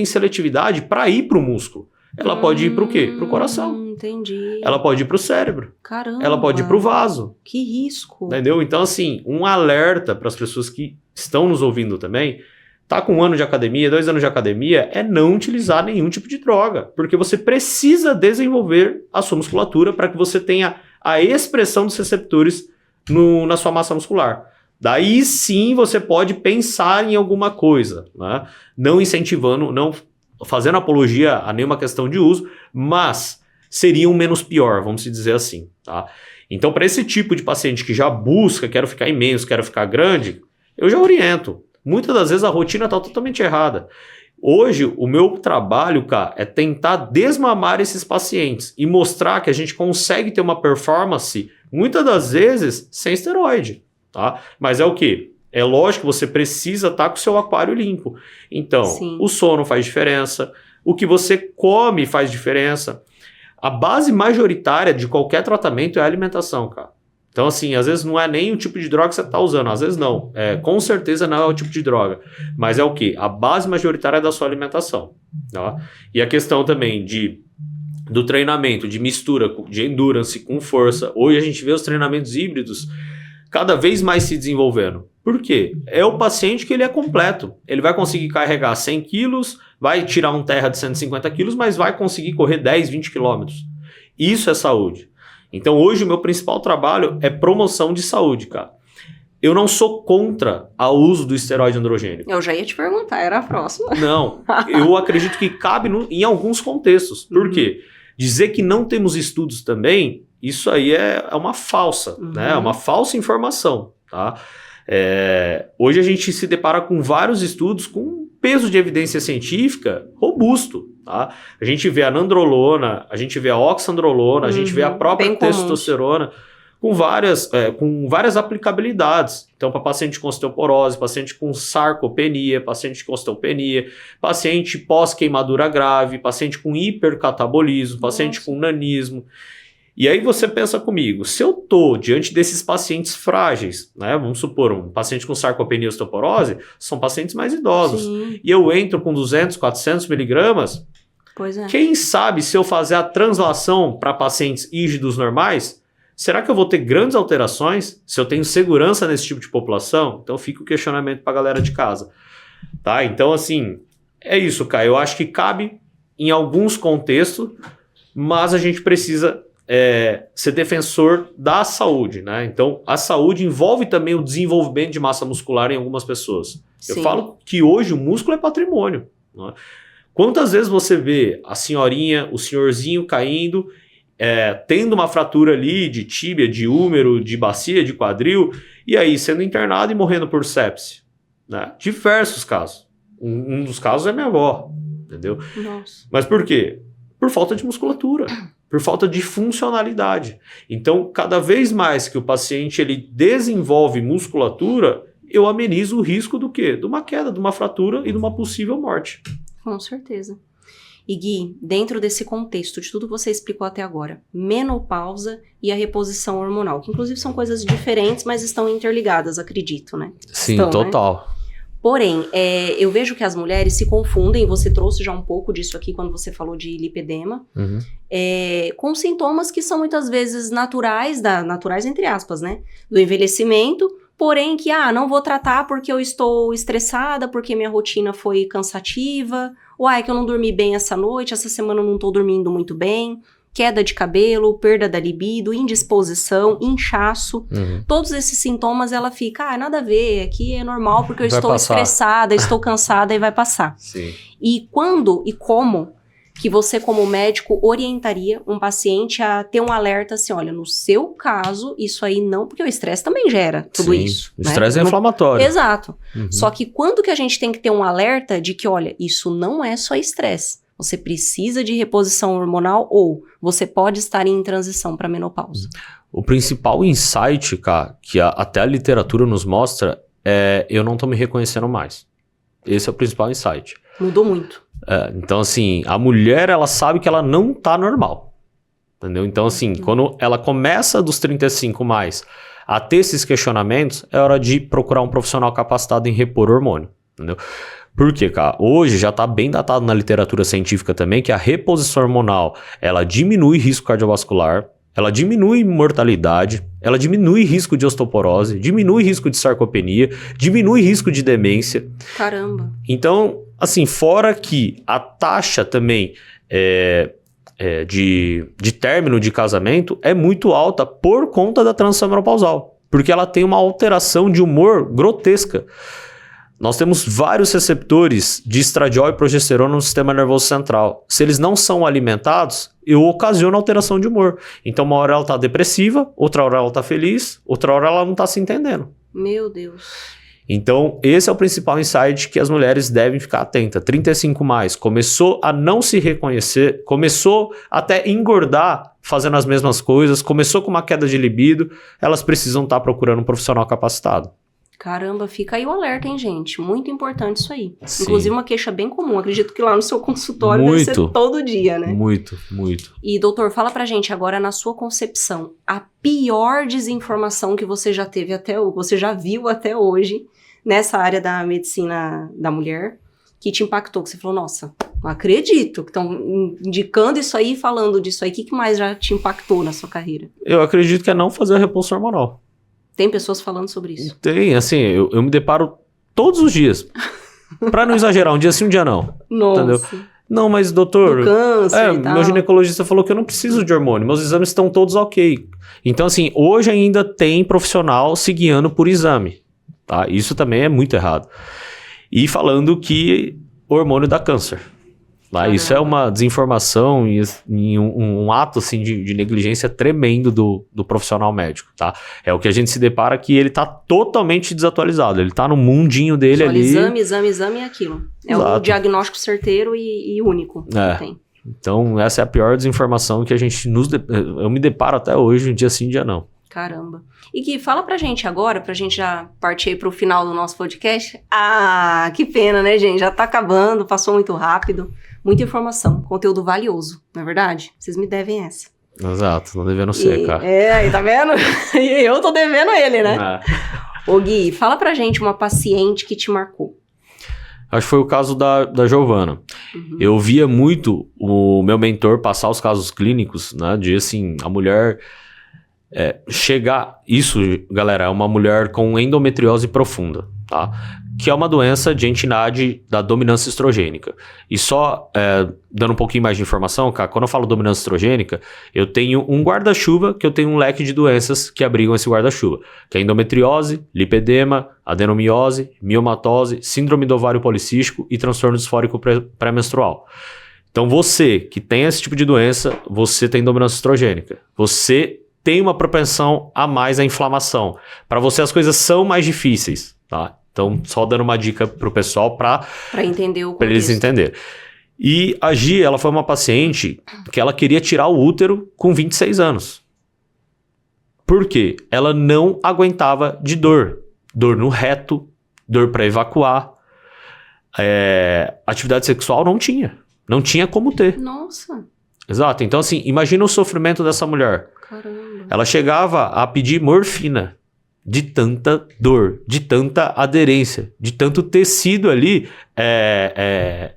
seletividade para ir para o músculo. Ela pode ir para o quê? Para o coração. Entendi. Ela pode ir para o cérebro. Caramba. Ela pode ir para o vaso. Que risco. Entendeu? Então, assim, um alerta para as pessoas que estão nos ouvindo também, tá com 1 ano de academia, 2 anos de academia, é não utilizar nenhum tipo de droga, porque você precisa desenvolver a sua musculatura para que você tenha a expressão dos receptores na sua massa muscular. Daí sim você pode pensar em alguma coisa, né? Não incentivando, não fazendo apologia a nenhuma questão de uso, mas seria um menos pior, vamos dizer assim, tá? Então, para esse tipo de paciente que já busca, quero ficar imenso, quero ficar grande, eu já oriento. Muitas das vezes a rotina está totalmente errada. Hoje, o meu trabalho, cara, é tentar desmamar esses pacientes e mostrar que a gente consegue ter uma performance, muitas das vezes, sem esteroide, tá? Mas é o quê? É lógico que você precisa estar com o seu aquário limpo. Então, Sim. o sono faz diferença, o que você come faz diferença. A base majoritária de qualquer tratamento é a alimentação, cara. Então, assim, às vezes não é nem o tipo de droga que você está usando, às vezes não. Com certeza não é o tipo de droga. Mas é o quê? A base majoritária é da sua alimentação. Tá? E a questão também do treinamento, de mistura de endurance com força. Hoje a gente vê os treinamentos híbridos cada vez mais se desenvolvendo. Por quê? É o paciente que ele é completo. Ele vai conseguir carregar 100 quilos, vai tirar um terra de 150 quilos, mas vai conseguir correr 10, 20 quilômetros. Isso é saúde. Então hoje o meu principal trabalho é promoção de saúde, cara. Eu não sou contra o uso do esteroide androgênico. Eu já ia te perguntar, era a próxima. Não, eu acredito que cabe em alguns contextos. Por quê? Dizer que não temos estudos também, isso aí é uma falsa, né? É uma falsa informação, tá? Hoje a gente se depara com vários estudos com peso de evidência científica robusto, tá? A gente vê a nandrolona, a gente vê a oxandrolona, a gente vê a própria testosterona com várias aplicabilidades. Então, para paciente com osteoporose, paciente com sarcopenia, paciente com osteopenia, paciente pós-queimadura grave, paciente com hipercatabolismo, paciente com nanismo. E aí você pensa comigo, se eu estou diante desses pacientes frágeis, né, vamos supor um paciente com sarcopenia e osteoporose, são pacientes mais idosos, Sim. E eu entro com 200, 400 miligramas, Pois é. Quem sabe se eu fazer a translação para pacientes ígidos normais, será que eu vou ter grandes alterações se eu tenho segurança nesse tipo de população? Então fica o questionamento para a galera de casa. Tá? Então assim, é isso, cara, eu acho que cabe em alguns contextos, mas a gente precisa ser defensor da saúde, né? Então, a saúde envolve também o desenvolvimento de massa muscular em algumas pessoas. Sim. Eu falo que hoje o músculo é patrimônio, né? Quantas vezes você vê a senhorinha, o senhorzinho caindo, tendo uma fratura ali de tíbia, de húmero, de bacia, de quadril, e aí sendo internado e morrendo por sepse, né? Diversos casos. Um dos casos é minha avó, entendeu? Nossa. Mas por quê? Por falta de musculatura, por falta de funcionalidade. Então, cada vez mais que o paciente ele desenvolve musculatura, eu amenizo o risco do quê? De uma queda, de uma fratura e de uma possível morte. Com certeza. E Gui, dentro desse contexto de tudo que você explicou até agora, menopausa e a reposição hormonal, que inclusive são coisas diferentes, mas estão interligadas, acredito, né? Sim, estão, total. Né? Porém, eu vejo que as mulheres se confundem, você trouxe já um pouco disso aqui quando você falou de lipedema, com sintomas que são muitas vezes naturais entre aspas, né? Do envelhecimento, porém que, não vou tratar porque eu estou estressada, porque minha rotina foi cansativa, ou é que eu não dormi bem essa noite, essa semana eu não tô dormindo muito bem, queda de cabelo, perda da libido, indisposição, inchaço, todos esses sintomas ela fica, nada a ver, aqui é normal porque eu estou estressada, estou cansada e vai passar. Sim. E quando e como que você como médico orientaria um paciente a ter um alerta assim, olha, no seu caso, isso aí não, porque o estresse também gera tudo isso. O estresse é inflamatório. Exato. Só que quando que a gente tem que ter um alerta de que, olha, isso não é só estresse. Você precisa de reposição hormonal ou você pode estar em transição para menopausa. O principal insight, cara, que até a literatura nos mostra é eu não tô me reconhecendo mais. Esse é o principal insight. Mudou muito. Então, assim, a mulher, ela sabe que ela não tá normal. Entendeu? Então, assim, quando ela começa dos 35 mais a ter esses questionamentos, é hora de procurar um profissional capacitado em repor hormônio. Entendeu? Por quê, cara? Hoje já está bem datado na literatura científica também que a reposição hormonal, ela diminui risco cardiovascular, ela diminui mortalidade, ela diminui risco de osteoporose, diminui risco de sarcopenia, diminui risco de demência. Caramba. Então, assim, fora que a taxa também de término de casamento é muito alta por conta da transição menopausal, porque ela tem uma alteração de humor grotesca. Nós temos vários receptores de estradiol e progesterona no sistema nervoso central. Se eles não são alimentados, eu ocasiono alteração de humor. Então, uma hora ela está depressiva, outra hora ela está feliz, outra hora ela não está se entendendo. Meu Deus. Então, esse é o principal insight que as mulheres devem ficar atentas. 35+, começou a não se reconhecer, começou até engordar fazendo as mesmas coisas, começou com uma queda de libido, elas precisam estar procurando um profissional capacitado. Caramba, fica aí o alerta, hein, gente? Muito importante isso aí. Sim. Inclusive uma queixa bem comum. Acredito que lá no seu consultório Muito. deve ser todo dia, né? Muito, muito. E, doutor, fala pra gente agora, na sua concepção, a pior desinformação que você já teve você já viu até hoje nessa área da medicina da mulher, que te impactou, que você falou, nossa, não acredito que estão indicando isso aí, falando disso aí. O que mais já te impactou na sua carreira? Eu acredito que é não fazer a repulsão hormonal. Tem pessoas falando sobre isso? Tem, assim, eu me deparo todos os dias. Pra não exagerar, um dia sim, um dia não. Nossa. Entendeu? Não, mas doutor... Do câncer e tal. Meu ginecologista falou que eu não preciso de hormônio, meus exames estão todos ok. Então, assim, hoje ainda tem profissional se guiando por exame, tá? Isso também é muito errado. E falando que hormônio dá câncer. Tá? Isso é uma desinformação e um ato assim, de negligência tremendo do profissional médico. Tá? É o que a gente se depara que ele está totalmente desatualizado. Ele está no mundinho dele ali. Exame e aquilo. É Exato. o diagnóstico certeiro e único que tem. Então, essa é a pior desinformação que a gente eu me deparo até hoje, um dia sim, um dia não. Caramba. E Gui, fala pra gente agora, pra gente já partir aí pro final do nosso podcast. Ah, que pena, né, gente? Já tá acabando, passou muito rápido. Muita informação, conteúdo valioso, não é verdade? Vocês me devem essa. Exato, não devendo ser, cara. Aí tá vendo? E eu tô devendo ele, né? É. Ô Gui, fala pra gente uma paciente que te marcou. Acho que foi o caso da Giovana. Uhum. Eu via muito o meu mentor passar os casos clínicos, né? De assim, a mulher chegar... Isso, galera, é uma mulher com endometriose profunda, tá? Que é uma doença de entidade da dominância estrogênica. E só dando um pouquinho mais de informação, cara, quando eu falo dominância estrogênica, eu tenho um guarda-chuva, que eu tenho um leque de doenças que abrigam esse guarda-chuva, que é endometriose, lipedema, adenomiose, miomatose, síndrome do ovário policístico e transtorno disfórico pré-menstrual. Então você que tem esse tipo de doença, você tem dominância estrogênica. Você tem uma propensão a mais à inflamação. Para você as coisas são mais difíceis, tá? Então, só dando uma dica pro pessoal para entender o contexto. Para eles entenderem. E a Gi, ela foi uma paciente que ela queria tirar o útero com 26 anos. Por quê? Ela não aguentava de dor. Dor no reto, dor para evacuar. Atividade sexual não tinha. Não tinha como ter. Nossa. Exato. Então, assim, imagina o sofrimento dessa mulher. Caramba. Ela chegava a pedir morfina. De tanta dor, de tanta aderência, de tanto tecido ali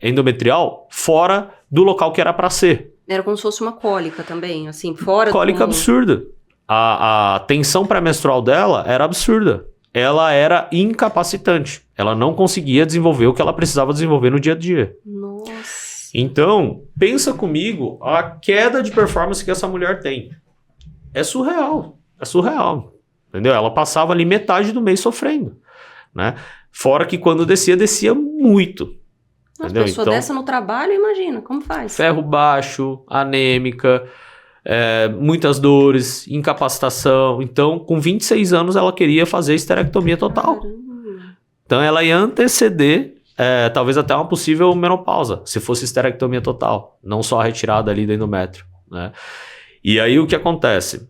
endometrial fora do local que era para ser. Era como se fosse uma cólica também, assim, fora Cólica absurda. A tensão pré-menstrual dela era absurda. Ela era incapacitante. Ela não conseguia desenvolver o que ela precisava desenvolver no dia a dia. Nossa. Então, pensa comigo a queda de performance que essa mulher tem. É surreal. É surreal. Entendeu? Ela passava ali metade do mês sofrendo, né? Fora que quando descia muito. Uma entendeu? pessoa dessa no trabalho, imagina, como faz? Ferro baixo, anêmica, muitas dores, incapacitação. Então, com 26 anos, ela queria fazer esterectomia total. Caramba. Então, ela ia anteceder, talvez até uma possível menopausa, se fosse esterectomia total, não só a retirada ali do endométrio, né? E aí, o que acontece?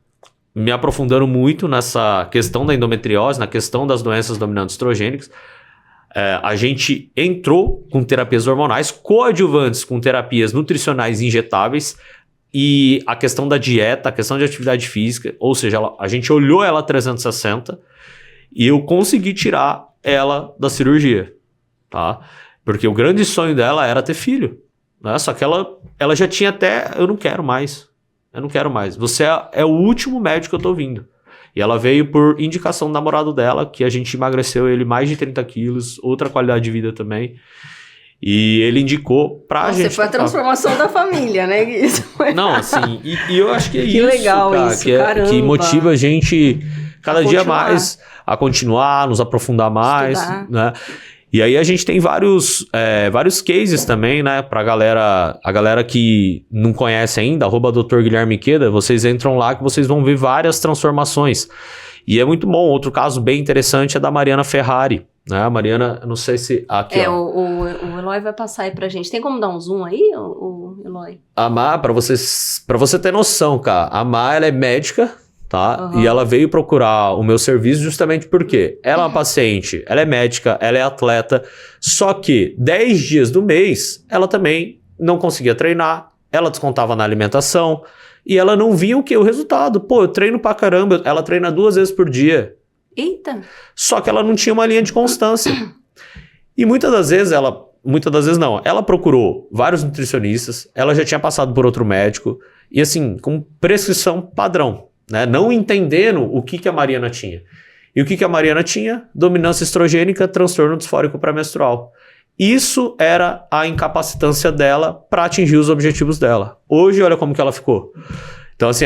Me aprofundando muito nessa questão da endometriose, na questão das doenças dominantes estrogênicas, a gente entrou com terapias hormonais coadjuvantes com terapias nutricionais injetáveis e a questão da dieta, a questão de atividade física, ou seja, a gente olhou ela 360 e eu consegui tirar ela da cirurgia, tá? Porque o grande sonho dela era ter filho, né? Só que ela já tinha até, eu não quero mais. Você é o último médico que eu tô vindo. E ela veio por indicação do namorado dela, que a gente emagreceu ele mais de 30 quilos, outra qualidade de vida também. E ele indicou pra gente... Você foi a transformação da família, né? Isso foi... Não, assim, e eu acho que é que isso, legal cara, isso, caramba. que motiva a gente cada dia mais a continuar, nos aprofundar mais, Estudar. né? E aí a gente tem vários cases também, né, a galera que não conhece ainda, @Dr. Guilherme Queda, vocês entram lá que vocês vão ver várias transformações. E é muito bom. Outro caso bem interessante é da Mariana Ferrari, né? A Mariana, não sei se... Aqui, o Eloy vai passar aí pra gente. Tem como dar um zoom aí, o Eloy? A Má, pra você ter noção, cara, a Má, ela é médica, tá? E ela veio procurar o meu serviço justamente porque ela é uma paciente, ela é médica, ela é atleta, só que 10 dias do mês, ela também não conseguia treinar, ela descontava na alimentação e ela não via o que? O resultado. Pô, eu treino pra caramba, ela treina 2 vezes por dia. Eita! Só que ela não tinha uma linha de constância. E muitas das vezes ela procurou vários nutricionistas, ela já tinha passado por outro médico, e assim, com prescrição padrão, né? Não entendendo o que a Mariana tinha. E o que a Mariana tinha? Dominância estrogênica, transtorno disfórico pré-menstrual. Isso era a incapacitância dela para atingir os objetivos dela. Hoje, olha como que ela ficou. Então, assim,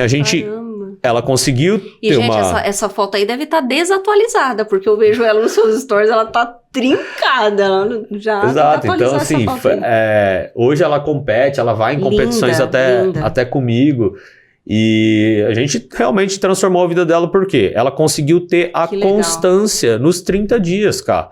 ela conseguiu ter essa foto aí deve estar desatualizada, porque eu vejo ela nos seus stories, ela tá trincada, ela já... Exato, então assim, hoje ela compete, ela vai em competições até comigo, e a gente realmente transformou a vida dela, porque ela conseguiu ter a constância nos 30 dias, cara,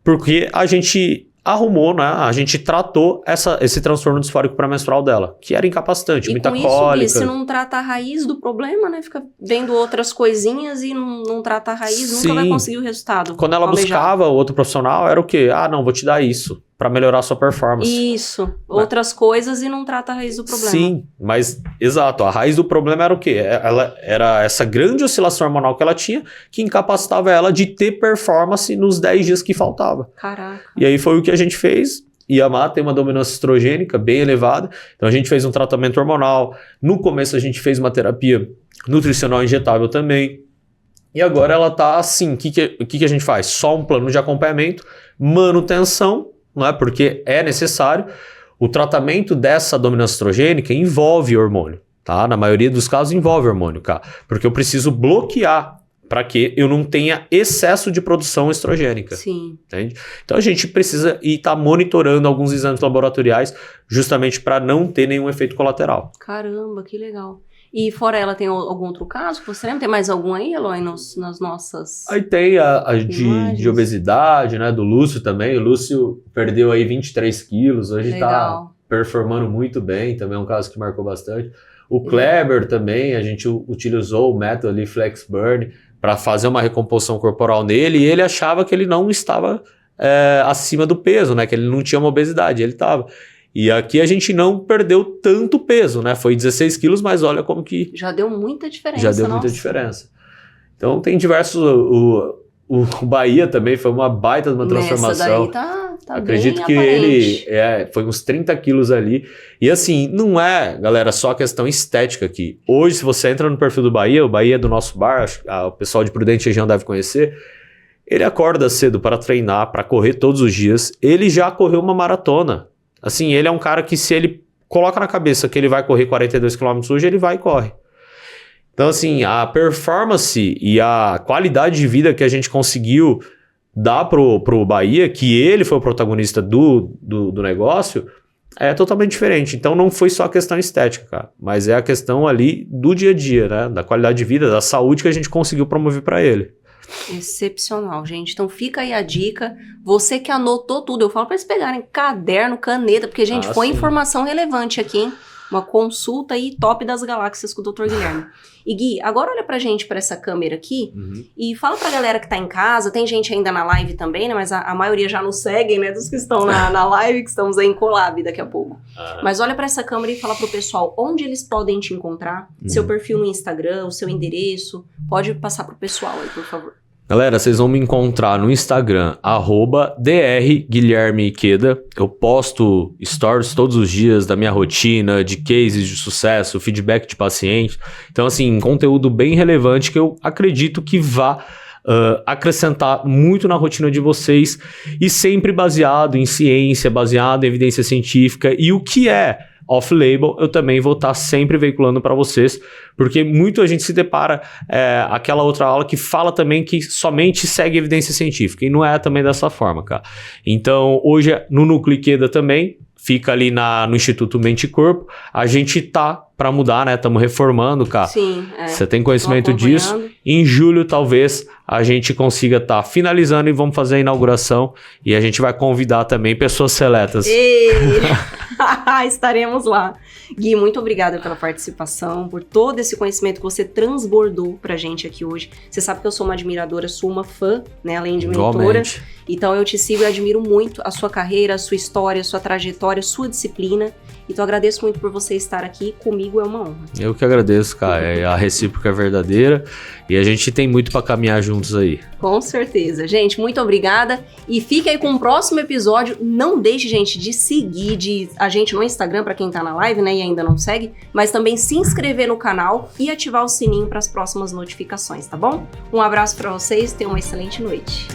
porque a gente arrumou, né? A gente tratou esse transtorno disfórico pré-menstrual dela, que era incapacitante, muita cólica. Isso, se não trata a raiz do problema, né? Fica vendo outras coisinhas e não trata a raiz, nunca vai conseguir o resultado. Quando ela buscava outro profissional, era o quê? Ah, não, vou te dar isso, para melhorar a sua performance. Isso, outras coisas e não trata a raiz do problema. Sim, mas, exato, a raiz do problema era o quê? Ela era essa grande oscilação hormonal que ela tinha, que incapacitava ela de ter performance nos 10 dias que faltava. Caraca. E aí foi o que a gente fez. E a Má tem uma dominância estrogênica bem elevada, então a gente fez um tratamento hormonal. No começo a gente fez uma terapia nutricional injetável também. E agora ela tá assim, o que a gente faz? Só um plano de acompanhamento, manutenção, não é? Porque é necessário. O tratamento dessa dominância estrogênica envolve hormônio, tá? Na maioria dos casos envolve hormônio, cara. Porque eu preciso bloquear para que eu não tenha excesso de produção estrogênica. Sim. Entende? Então a gente precisa estar monitorando alguns exames laboratoriais justamente para não ter nenhum efeito colateral. Caramba, que legal. E fora ela, tem algum outro caso que você lembra? Tem mais algum aí, Eloy, nas nossas... Aí tem a de obesidade, né? Do Lúcio também. O Lúcio perdeu aí 23 quilos. Hoje está performando muito bem. Também é um caso que marcou bastante. O Kleber também, a gente utilizou o método ali, Flex Burn, para fazer uma recomposição corporal nele. E ele achava que ele não estava acima do peso, né? Que ele não tinha uma obesidade. Ele estava... E aqui a gente não perdeu tanto peso, né? Foi 16 quilos, mas olha como que... Já deu muita diferença, Já deu muita diferença. Então tem diversos... O Bahia também foi uma baita de uma transformação. Essa daí tá Acredito bem que aparente. ele foi uns 30 quilos ali. E assim, não é, galera, só questão estética aqui. Hoje, se você entra no perfil do Bahia, o Bahia é do nosso bar, acho que o pessoal de Prudente Região deve conhecer. Ele acorda cedo para treinar, para correr todos os dias. Ele já correu uma maratona. Assim, ele é um cara que se ele coloca na cabeça que ele vai correr 42 km hoje, ele vai e corre. Então, assim, a performance e a qualidade de vida que a gente conseguiu dar pro Bahia, que ele foi o protagonista do negócio, é totalmente diferente. Então, não foi só a questão estética, cara, mas é a questão ali do dia a dia, né? Da qualidade de vida, da saúde que a gente conseguiu promover para ele. Excepcional, gente. Então fica aí a dica. Você que anotou tudo, eu falo para eles pegarem caderno, caneta, porque, gente, foi informação relevante aqui, hein? Uma consulta aí top das galáxias com o Dr. Guilherme. E Gui, agora olha pra gente, pra essa câmera aqui, e fala pra galera que tá em casa, tem gente ainda na live também, né? Mas a maioria já nos seguem, né? Dos que estão na live, que estamos aí em collab daqui a pouco. Mas olha pra essa câmera e fala pro pessoal onde eles podem te encontrar, seu perfil no Instagram, o seu endereço. Pode passar pro pessoal aí, por favor. Galera, vocês vão me encontrar no Instagram, @drguilhermequeda. Eu posto stories todos os dias da minha rotina, de cases de sucesso, feedback de paciente. Então, assim, conteúdo bem relevante que eu acredito que vá acrescentar muito na rotina de vocês e sempre baseado em ciência, baseado em evidência científica. E o que é off-label, eu também vou estar sempre veiculando para vocês, porque muito a gente se depara aquela outra aula que fala também que somente segue evidência científica, e não é também dessa forma, cara. Então, hoje, no Núcleo IQEDA também, fica ali no Instituto Mente e Corpo, a gente tá para mudar, né? Estamos reformando, cara. Sim, Você tem conhecimento disso? Em julho, talvez, a gente consiga estar finalizando e vamos fazer a inauguração. E a gente vai convidar também pessoas seletas. Estaremos lá. Gui, muito obrigada pela participação, por todo esse conhecimento que você transbordou pra gente aqui hoje. Você sabe que eu sou uma admiradora, sou uma fã, né? Além de mentora. Então eu te sigo e admiro muito a sua carreira, a sua história, a sua trajetória, a sua disciplina. Então eu agradeço muito por você estar aqui. Comigo é uma honra. Eu que agradeço, cara. A recíproca é verdadeira e a gente tem muito pra caminhar juntos aí. Com certeza. Gente, muito obrigada. E fica aí com o próximo episódio. Não deixe, gente, de seguir a gente no Instagram, pra quem tá na live, né, e ainda não segue, mas também se inscrever no canal e ativar o sininho para as próximas notificações, tá bom? Um abraço pra vocês, tenham uma excelente noite.